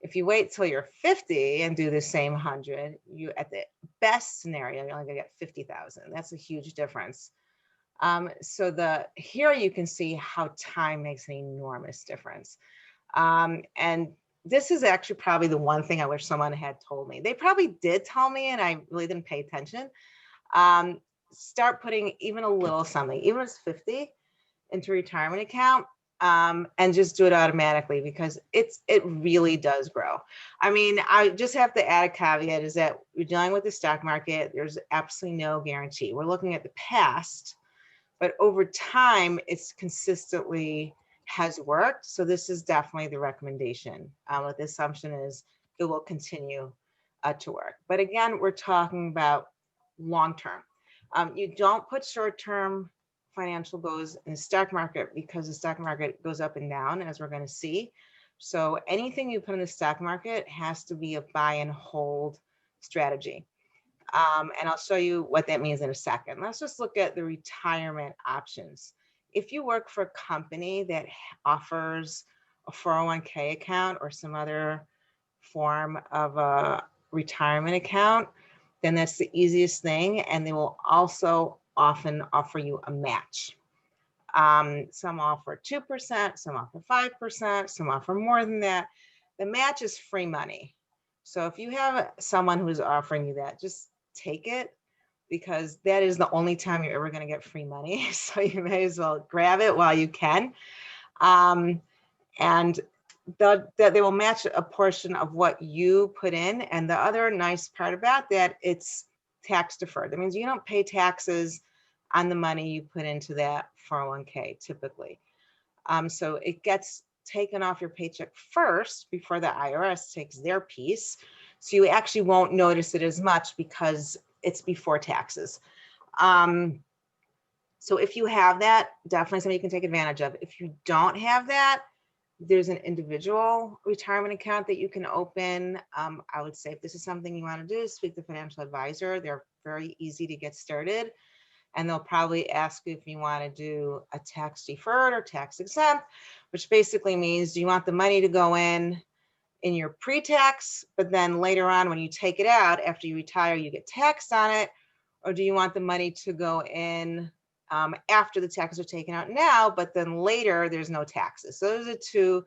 If you wait till you're 50 and do the same 100, you, at the best scenario, you're only gonna get 50,000. That's a huge difference. So here you can see how time makes an enormous difference. And this is actually probably the one thing I wish someone had told me. They probably did tell me, and I really didn't pay attention. Start putting even a little something, even if it's 50, into a retirement account, and just do it automatically, because it really does grow. I mean, I just have to add a caveat, is that we're dealing with the stock market. There's absolutely no guarantee. We're looking at the past, but over time, it's consistently has worked. So this is definitely the recommendation. What the assumption is, it will continue to work. But again, we're talking about long-term. You don't put short-term financial goals in the stock market, because the stock market goes up and down, as we're going to see. So anything you put in the stock market has to be a buy and hold strategy. And I'll show you what that means in a second. Let's just look at the retirement options. If you work for a company that offers a 401k account or some other form of a retirement account, then that's the easiest thing. And they will also often offer you a match. Some offer 2%, some offer 5%, some offer more than that. The match is free money. So if you have someone who's offering you that, just take it, because that is the only time you're ever going to get free money. So you may as well grab it while you can. And they will match a portion of what you put in. And the other nice part about that, it's tax deferred. That means you don't pay taxes on the money you put into that 401k typically. So it gets taken off your paycheck first before the IRS takes their piece. So you actually won't notice it as much, because it's before taxes. So if you have that, definitely something you can take advantage of. If you don't have that, there's an individual retirement account that you can open. I would say if this is something you want to do, speak to a financial advisor. They're very easy to get started. And they'll probably ask you if you want to do a tax deferred or tax exempt, which basically means, do you want the money to go in your pre-tax, but then later on when you take it out after you retire, you get taxed on it? Or do you want the money to go in after the taxes are taken out now, but then later there's no taxes? So those are two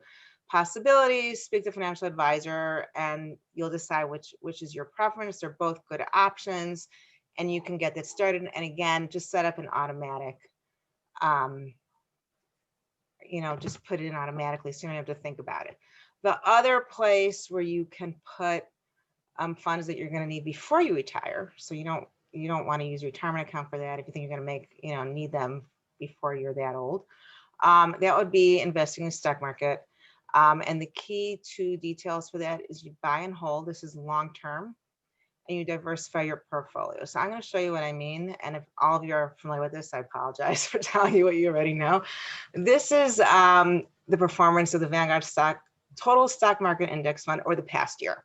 possibilities. Speak to a financial advisor and you'll decide which is your preference. They're both good options, and you can get that started. And again, just set up an automatic, just put it in automatically, so you don't have to think about it. The other place where you can put funds that you're going to need before you retire, so you don't want to use your retirement account for that if you think you're going to need them before you're that old, that would be investing in the stock market. And the key to details for that is you buy and hold. This is long term, and you diversify your portfolio. So I'm going to show you what I mean. And if all of you are familiar with this, I apologize for telling you what you already know. This is the performance of the Vanguard Total Stock Market Index Fund, or the past year.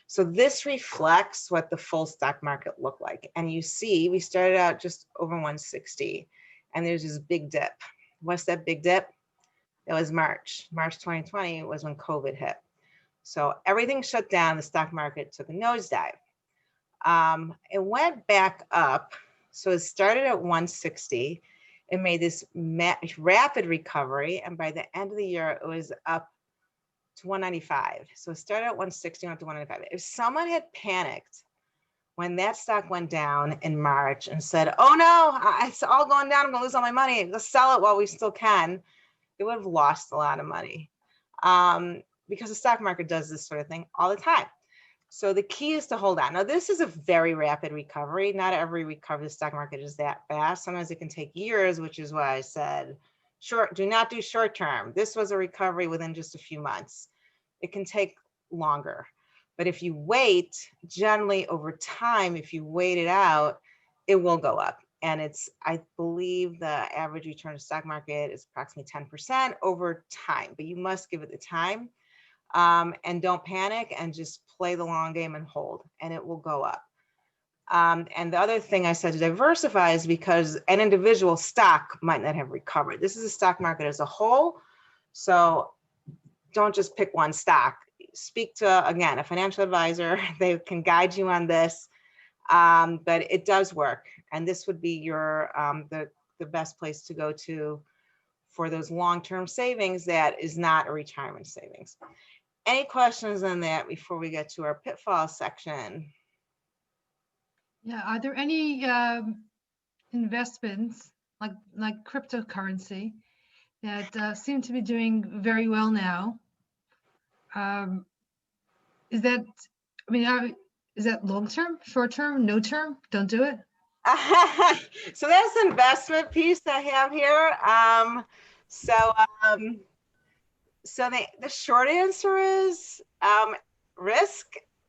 So this reflects what the full stock market looked like. And you see, we started out just over 160, and there's this big dip. What's that big dip? It was March 2020 was when COVID hit. So everything shut down. The stock market took a nosedive. It went back up. So it started at 160. It made this rapid recovery. And by the end of the year, it was up to 195. So it started at 160, went to 195. If someone had panicked when that stock went down in March and said, oh no, it's all going down, I'm gonna lose all my money, let's sell it while we still can, they would have lost a lot of money. Because the stock market does this sort of thing all the time. So the key is to hold on. Now, this is a very rapid recovery. Not every recovery, the stock market is that fast. Sometimes it can take years, which is why I said, do not do short term. This was a recovery within just a few months. It can take longer. But if you wait, generally over time, if you wait it out, it will go up. And I believe the average return of the stock market is approximately 10% over time, but you must give it the time. And don't panic and just play the long game and hold, and it will go up. And the other thing I said to diversify is because an individual stock might not have recovered. This is a stock market as a whole. So don't just pick one stock. Speak to, again, a financial advisor. They can guide you on this, but it does work. And this would be your the best place to go to for those long-term savings that is not a retirement savings. Any questions on that before we get to our pitfall section? Yeah, are there any investments like cryptocurrency that seem to be doing very well now? Is that, I mean, is that long term, short term, no term? Don't do it. So that's the investment piece I have here. So the short answer is risk.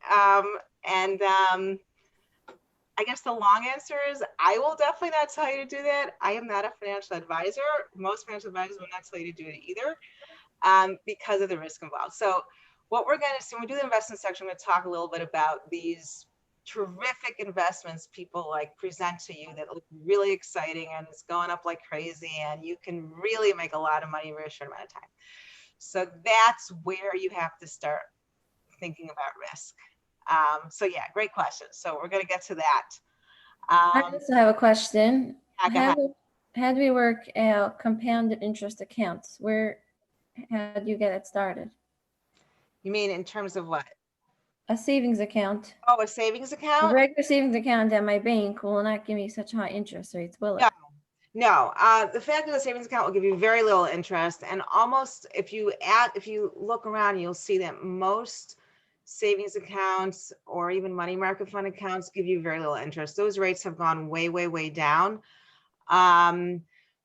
I guess the long answer is I will definitely not tell you to do that. I am not a financial advisor. Most financial advisors will not tell you to do it either, because of the risk involved. So what we're going to see when we do the investment section, we're going to talk a little bit about these terrific investments people like present to you that look really exciting and it's going up like crazy and you can really make a lot of money in a very short amount of time. So that's where you have to start thinking about risk. So yeah, great question. So we're going to get to that. I also have a question. Yeah, How do we work out compounded interest accounts? How do you get it started? You mean in terms of what? A savings account. Oh, a savings account? A regular savings account at my bank will not give me such high interest rates, will it? No. The fact that the savings account will give you very little interest, and almost if you look around, you'll see that most savings accounts or even money market fund accounts give you very little interest. Those rates have gone way, way, way down.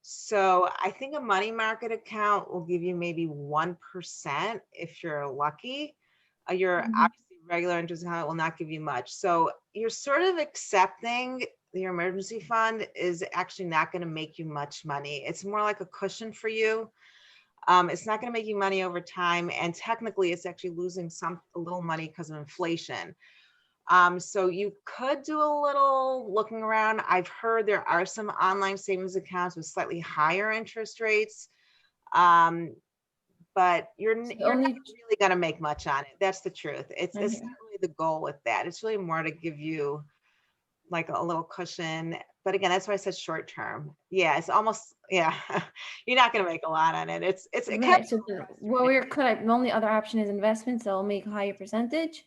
So I think a money market account will give you maybe 1% if you're lucky. Your obviously regular interest account will not give you much. So you're sort of accepting your emergency fund is actually not going to make you much money. It's more like a cushion for you. It's not going to make you money over time. And technically it's actually losing a little money because of inflation. So you could do a little looking around. I've heard there are some online savings accounts with slightly higher interest rates. But you're not really going to make much on it. That's the truth. It's not really the goal with that. It's really more to give you like a little cushion. But again, that's why I said short term. Yeah, it's almost, yeah, you're not going to make a lot on it. Right. So the only other option is investments that will make a higher percentage.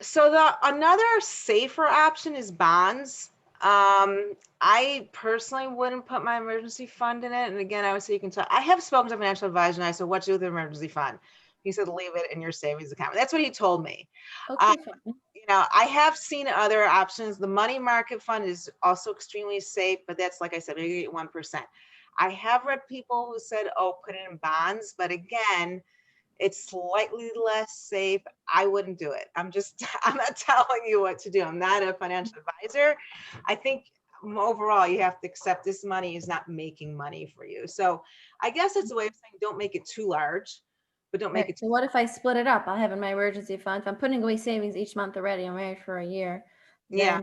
So another safer option is bonds. I personally wouldn't put my emergency fund in it. And again, I would say you can tell. I have spoken to a financial advisor and I said, what do you do with an emergency fund? He said, leave it in your savings account. That's what he told me. Okay. I have seen other options. The money market fund is also extremely safe, but that's, like I said, maybe 1%. I have read people who said, oh, put it in bonds. But again, it's slightly less safe. I wouldn't do it. I'm not telling you what to do. I'm not a financial advisor. I think overall you have to accept this money is not making money for you. So I guess it's a way of saying don't make it too large, but don't make it too. So what if I split it up? I'll have in my emergency fund. If I'm putting away savings each month already, I'm married for a year. Yeah.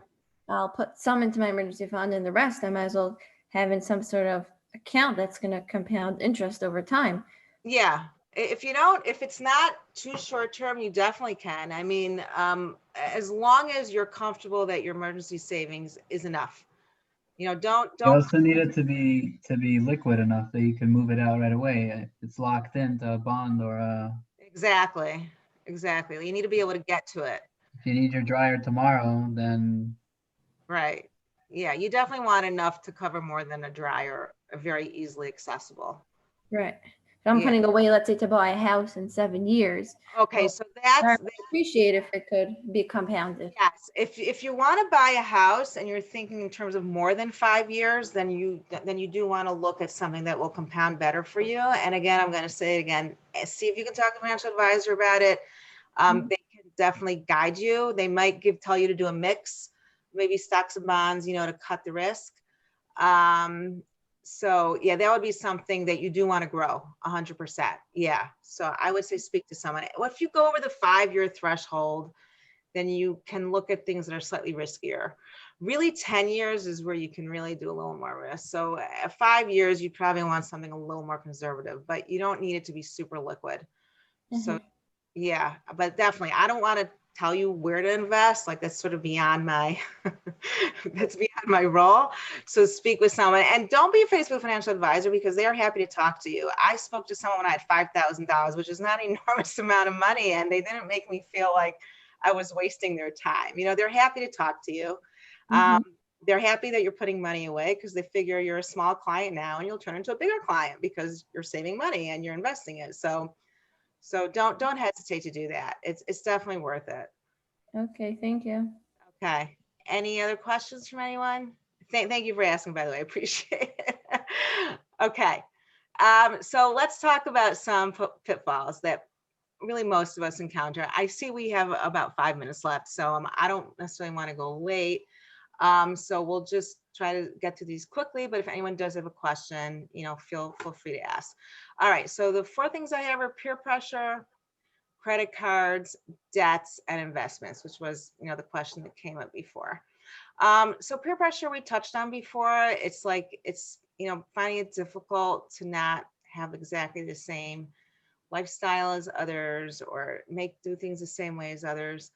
I'll put some into my emergency fund and the rest I might as well have in some sort of account that's going to compound interest over time. Yeah. If you don't, if it's not too short term, you definitely can. I mean, as long as you're comfortable that your emergency savings is enough. You Don't also need it to be liquid enough that you can move it out right away. If it's locked into a bond or exactly, exactly. You need to be able to get to it. if you need your dryer tomorrow, then Right. Yeah, you definitely want enough to cover more than a dryer, very easily accessible. Right. If I'm Yeah. putting away, let's say, to buy a house in 7 years, Okay, well, so I that's would appreciate if it could be compounded. yes. If you want to buy a house and you're thinking in terms of more than 5 years, then you do want to look at something that will compound better for you. And again, I'm going to say it again, see if you can talk to a financial advisor about it. Mhm. They can definitely guide you. They might tell you to do a mix, maybe stocks and bonds, to cut the risk. So yeah, that would be something that you do want to grow 100%. Yeah. So I would say speak to someone. Well, if you go over the 5-year threshold, then you can look at things that are slightly riskier. Really, 10 years is where you can really do a little more risk. So at 5 years, you probably want something a little more conservative, but you don't need it to be super liquid. So Mhm. yeah, but definitely, I don't want to tell you where to invest. Like that's sort of beyond my, that's beyond my role. So speak with someone and don't be afraid to speak with a financial advisor because they are happy to talk to you. I spoke to someone when I had $5,000, which is not an enormous amount of money. And they didn't make me feel like I was wasting their time. They're happy to talk to you. Mhm. They're happy that you're putting money away because they figure you're a small client now and you'll turn into a bigger client because you're saving money and you're investing it. So don't hesitate to do that. It's definitely worth it. Okay, thank you. Okay. Any other questions from anyone? Thank you for asking, by the way. I appreciate it. Okay. So let's talk about some pitfalls that really most of us encounter. I see we have about 5 minutes left, so I don't necessarily want to go late. So we'll just try to get to these quickly, but if anyone does have a question, feel free to ask. All right, so the 4 things I have are peer pressure, credit cards, debts, and investments, which was, the question that came up before. So peer pressure we touched on before. It's like, finding it difficult to not have exactly the same lifestyle as others or do things the same way as others.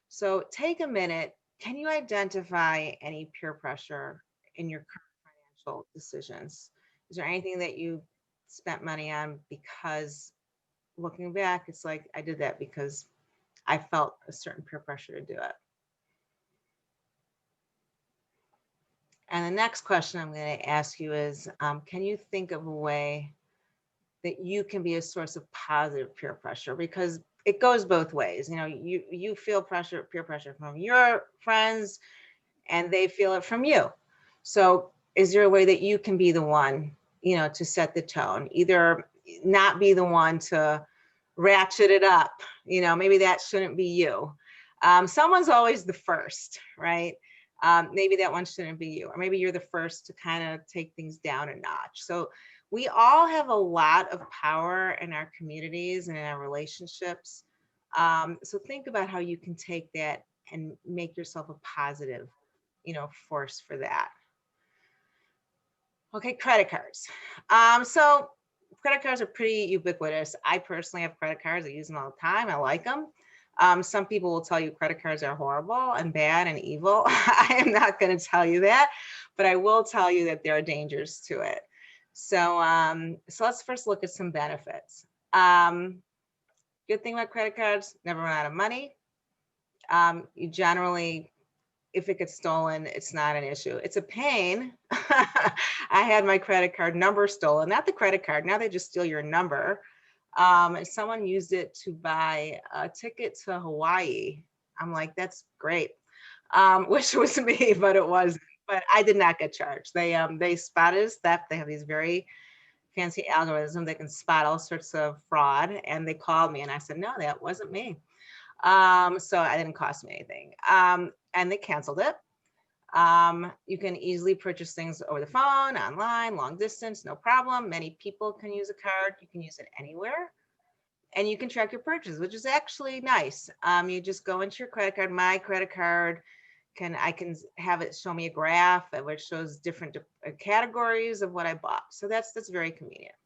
So take a minute. Can you identify any peer pressure in your current financial decisions? Is there anything that you spent money on because looking back, it's like I did that because I felt a certain peer pressure to do it? And the next question I'm going to ask you is, can you think of a way that you can be a source of positive peer pressure? Because it goes both ways. You feel peer pressure from your friends, and they feel it from you. So is there a way that you can be the one, to set the tone? Either not be the one to ratchet it up, maybe that shouldn't be you. Someone's always the first, right? Maybe that one shouldn't be you, or maybe you're the first to kind of take things down a notch. So we all have a lot of power in our communities and in our relationships. So think about how you can take that and make yourself a positive, force for that. Okay, credit cards. So credit cards are pretty ubiquitous. I personally have credit cards. I use them all the time. I like them. Some people will tell you credit cards are horrible and bad and evil. I am not going to tell you that, but I will tell you that there are dangers to it. So let's first look at some benefits. Good thing about credit cards, never run out of money. You generally, if it gets stolen, it's not an issue. It's a pain. I had my credit card number stolen, not the credit card. Now they just steal your number. And someone used it to buy a ticket to Hawaii. I'm like, that's great. Which was me, but it wasn't. But I did not get charged. They spotted as theft. They have these very fancy algorithm that can spot all sorts of fraud. And they called me and I said, no, that wasn't me. So it didn't cost me anything. And they canceled it. You can easily purchase things over the phone, online, long distance, no problem. Many people can use a card. You can use it anywhere. And you can track your purchases, which is actually nice. You just go into your credit card. My credit card I can have it show me a graph which shows different categories of what I bought. So that's very convenient.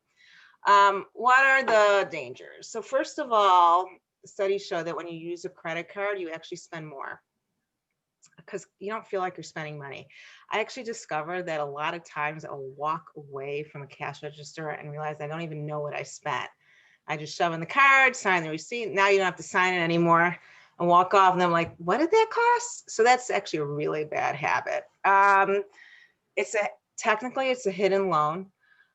What are the dangers? So first of all, studies show that when you use a credit card, you actually spend more because you don't feel like you're spending money. I actually discovered that a lot of times I'll walk away from a cash register and realize I don't even know what I spent. I just shove in the card, sign the receipt. Now you don't have to sign it anymore and walk off. And I'm like, what did that cost? So that's actually a really bad habit. Technically it's a hidden loan.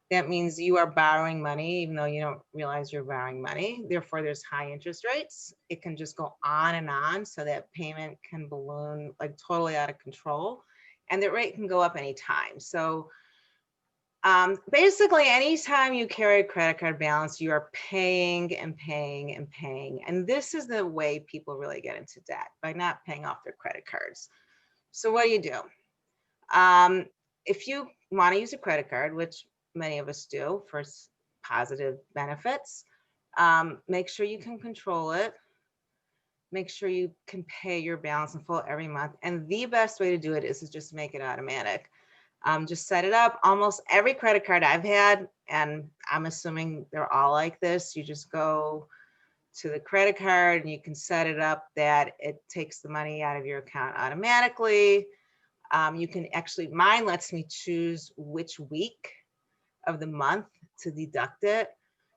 That means you are borrowing money, even though you don't realize you're borrowing money. Therefore, there's high interest rates. It can just go on and on. So that payment can balloon like totally out of control. And the rate can go up anytime. So basically, anytime you carry a credit card balance, you are paying and paying and paying. And this is the way people really get into debt, by not paying off their credit cards. So what do? If you want to use a credit card, which many of us do for positive benefits, make sure you can control it. Make sure you can pay your balance in full every month. And the best way to do it is to just make it automatic. Just set it up. Almost every credit card I've had, and I'm assuming they're all like this, you just go to the credit card and you can set it up that it takes the money out of your account automatically. You can actually, mine lets me choose which week of the month to deduct it.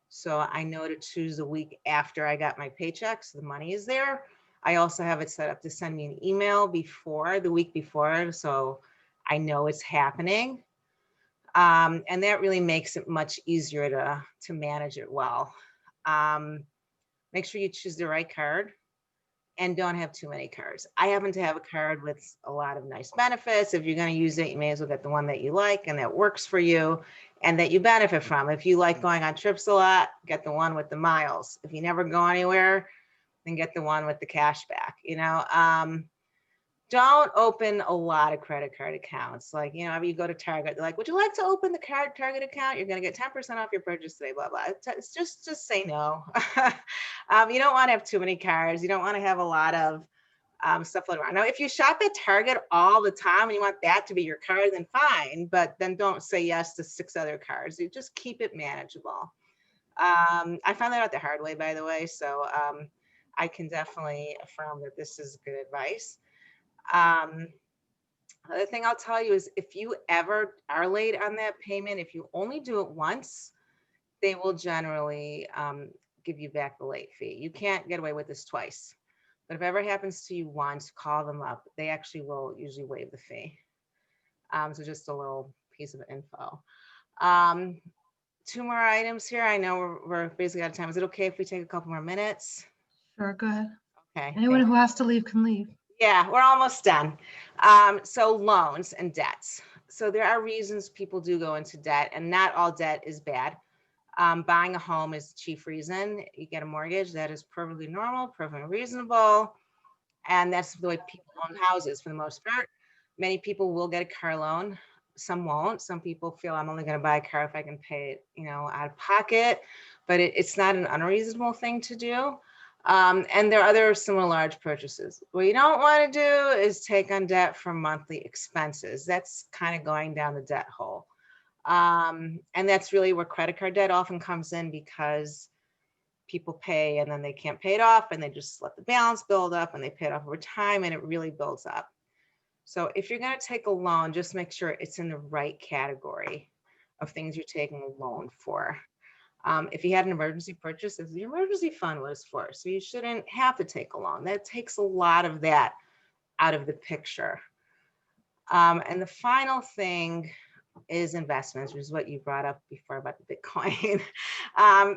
So I know to choose the week after I got my paycheck, so the money is there. I also have it set up to send me an email before, the week before, so I know it's happening. And that really makes it much easier to manage it well. Make sure you choose the right card and don't have too many cards. I happen to have a card with a lot of nice benefits. If you're going to use it, you may as well get the one that you like and that works for you and that you benefit from. If you like going on trips a lot, get the one with the miles. If you never go anywhere, then get the one with the cash back. Don't open a lot of credit card accounts. Like, if you go to Target, they're like, would you like to open the Target account? You're going to get 10% off your purchase today, blah, blah. It's just say no. You don't want to have too many cards. You don't want to have a lot of stuff floating around. Now, if you shop at Target all the time and you want that to be your card, then fine. But then don't say yes to 6 other cards. You just keep it manageable. I found that out the hard way, by the way. So I can definitely affirm that this is good advice. Other thing I'll tell you is if you ever are late on that payment, if you only do it once, they will generally give you back the late fee. You can't get away with this twice. But if ever happens to you once, call them up. They actually will usually waive the fee. So just a little piece of info. 2 more items here. I know we're basically out of time. Is it okay if we take a couple more minutes? Sure, go ahead. Okay. Anyone who has to leave can leave. Yeah, we're almost done. So loans and debts. So there are reasons people do go into debt, and not all debt is bad. Buying a home is the chief reason. You get a mortgage, that is perfectly normal, perfectly reasonable. And that's the way people own houses for the most part. Many people will get a car loan. Some won't. Some people feel I'm only going to buy a car if I can pay it, out of pocket. But it's not an unreasonable thing to do. And there are other similar large purchases. What you don't want to do is take on debt for monthly expenses. That's kind of going down the debt hole. And that's really where credit card debt often comes in, because people pay and then they can't pay it off and they just let the balance build up and they pay it off over time and it really builds up. So if you're going to take a loan, just make sure it's in the right category of things you're taking a loan for. If you had an emergency purchase, this is your emergency fund was for. So you shouldn't have to take a loan. That takes a lot of that out of the picture. And the final thing is investments, which is what you brought up before about the Bitcoin.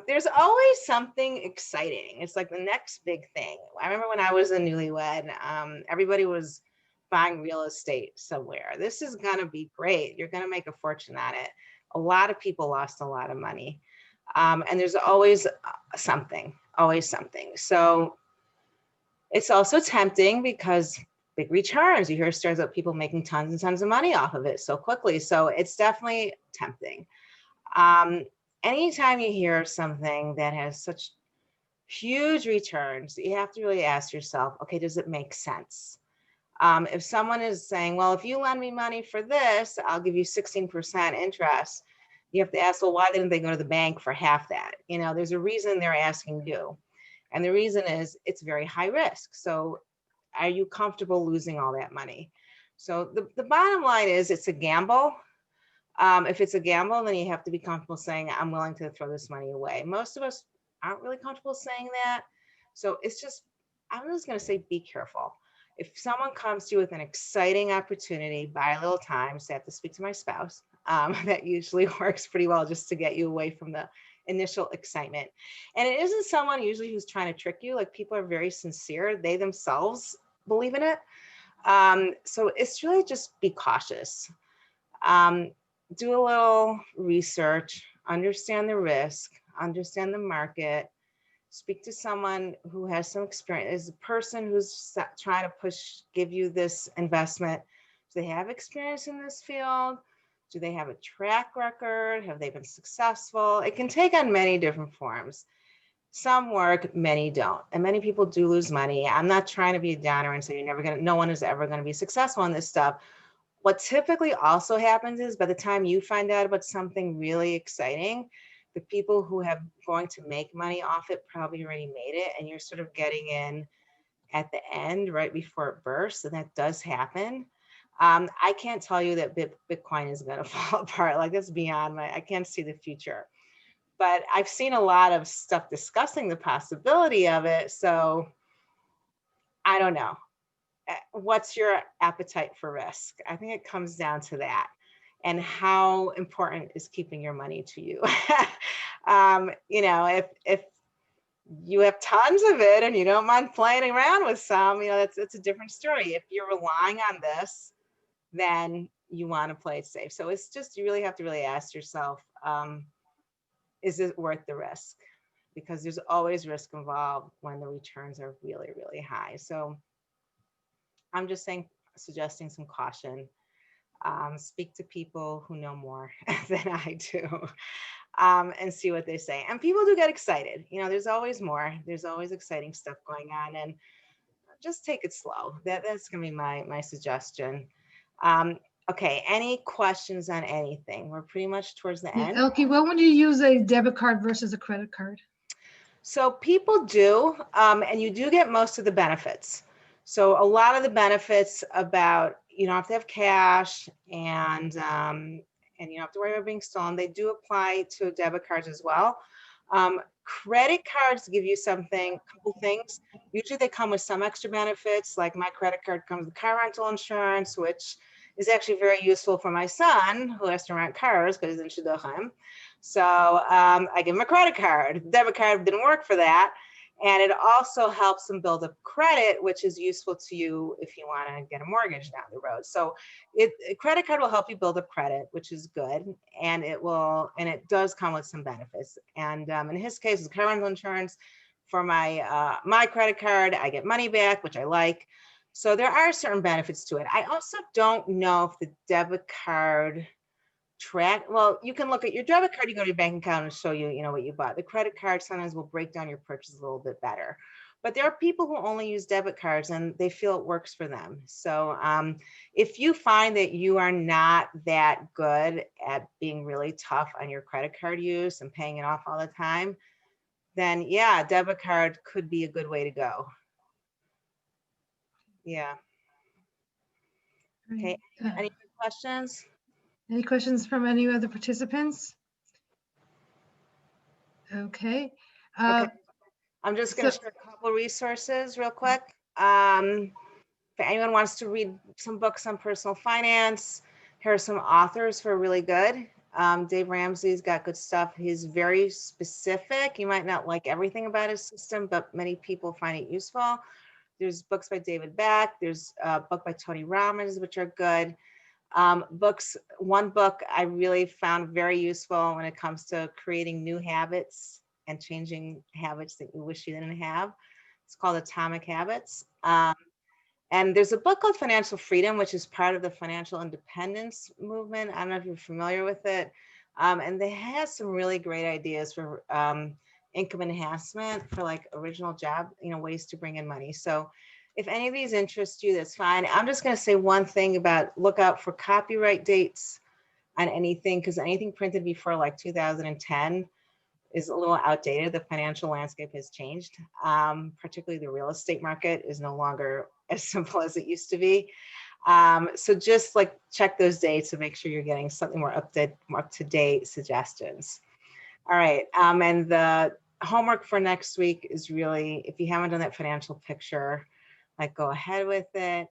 There's always something exciting. It's like the next big thing. I remember when I was a newlywed, everybody was buying real estate somewhere. This is going to be great. You're going to make a fortune on it. A lot of people lost a lot of money. And there's always something. So it's also tempting because big returns. You hear stories of people making tons and tons of money off of it so quickly. So it's definitely tempting. Anytime you hear something that has such huge returns, you have to really ask yourself, okay, does it make sense? If someone is saying, well, if you lend me money for this, I'll give you 16% interest. You have to ask, well, why didn't they go to the bank for half that? You know, there's a reason they're asking you. And the reason is it's very high risk. So are you comfortable losing all that money? So the bottom line is it's a gamble. If it's a gamble, then you have to be comfortable saying, I'm willing to throw this money away. Most of us aren't really comfortable saying that. So it's just, I'm just going to say, be careful. If someone comes to you with an exciting opportunity, buy a little time. So I have to speak to my spouse. That usually works pretty well just to get you away from the initial excitement. And it isn't someone usually who's trying to trick you. Like, people are very sincere. They themselves believe in it. So it's really just be cautious. Do a little research, understand the risk, understand the market, speak to someone who has some experience. Is a person who's trying to give you this investment, do they have experience in this field? Do they have a track record? Have they been successful? It can take on many different forms. Some work, many don't. And many people do lose money. I'm not trying to be a downer and say no one is ever going to be successful in this stuff. What typically also happens is by the time you find out about something really exciting, the people who have going to make money off it probably already made it, and you're sort of getting in at the end right before it bursts, and that does happen. I can't tell you that Bitcoin is going to fall apart. Like, that's beyond I can't see the future. But I've seen a lot of stuff discussing the possibility of it. So I don't know. What's your appetite for risk? I think it comes down to that. And how important is keeping your money to you? You know, if you have tons of it and you don't mind playing around with some, you know, that's a different story. If you're relying on this, then you want to play it safe. So it's just, you really have to really ask yourself, is it worth the risk? Because there's always risk involved when the returns are really, really high. So I'm just suggesting some caution. Speak to people who know more than I do, and see what they say. And people do get excited. You know, there's always more. There's always exciting stuff going on, and just take it slow. That's gonna be my suggestion. Okay, any questions on anything? We're pretty much towards the end. Elke, when would you use a debit card versus a credit card? So people do, and you do get most of the benefits. So a lot of the benefits about, you don't have to have cash, and you don't have to worry about being stolen, they do apply to debit cards as well. Credit cards give you a couple things. Usually they come with some extra benefits, like my credit card comes with car rental insurance, which is actually very useful for my son who has to rent cars because he's in Shidduchim. So I give him a credit card. Debit card didn't work for that. And it also helps them build up credit, which is useful to you if you want to get a mortgage down the road. So a credit card will help you build up credit, which is good. And it does come with some benefits. And in his case, it's car rental insurance. For my credit card, I get money back, which I like. So there are certain benefits to it. I also don't know if the debit card well, you can look at your debit card, you go to your bank account and show you, you know, what you bought. The credit card sometimes will break down your purchase a little bit better. But there are people who only use debit cards and they feel it works for them. So if you find that you are not that good at being really tough on your credit card use and paying it off all the time, then yeah, debit card could be a good way to go. Yeah. Okay, any questions? Any questions from any other participants? Okay. Okay. I'm just going to share a couple resources real quick. If anyone wants to read some books on personal finance, here are some authors who are really good. Dave Ramsey's got good stuff. He's very specific. You might not like everything about his system, but many people find it useful. There's books by David Beck. There's a book by Tony Robbins, which are good. One book I really found very useful when it comes to creating new habits and changing habits that you wish you didn't have. It's called Atomic Habits. And there's a book called Financial Freedom, which is part of the financial independence movement. I don't know if you're familiar with it. And they have some really great ideas for income enhancement for like original job, ways to bring in money. So if any of these interest you, that's fine. I'm just going to say one thing about look out for copyright dates on anything, because anything printed before like 2010 is a little outdated. The financial landscape has changed. Particularly the real estate market is no longer as simple as it used to be. So just like check those dates to make sure you're getting something more up to date suggestions. All right, and the homework for next week is really, if you haven't done that financial picture, like go ahead with it.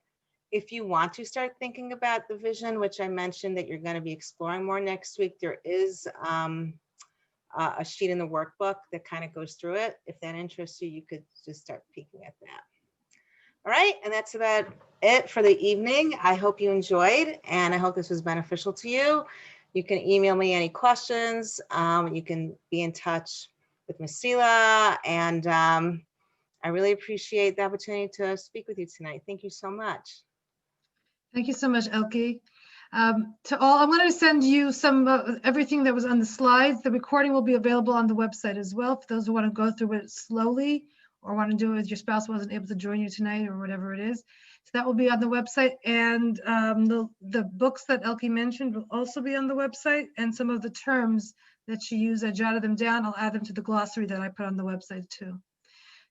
If you want to start thinking about the vision, which I mentioned that you're going to be exploring more next week, there is a sheet in the workbook that kind of goes through it. If that interests you, you could just start peeking at that. All right, and that's about it for the evening. I hope you enjoyed, and I hope this was beneficial to you. You can email me any questions. You can be in touch with Mesila, and I really appreciate the opportunity to speak with you tonight. Thank you so much. Thank you so much, Elke. To all, I'm going to send you some everything that was on the slides. The recording will be available on the website as well for those who want to go through it slowly or want to do it with your spouse wasn't able to join you tonight or whatever it is. So that will be on the website, and the books that Elke mentioned will also be on the website, and some of the terms that she used, I jotted them down. I'll add them to the glossary that I put on the website too.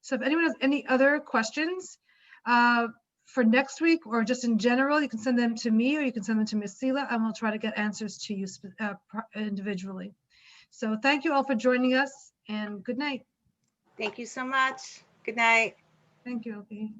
So if anyone has any other questions, for next week or just in general, you can send them to me or you can send them to Mesila, and we'll try to get answers to you individually. So thank you all for joining us, and good night. Thank you so much. Good night. Thank you, Elke.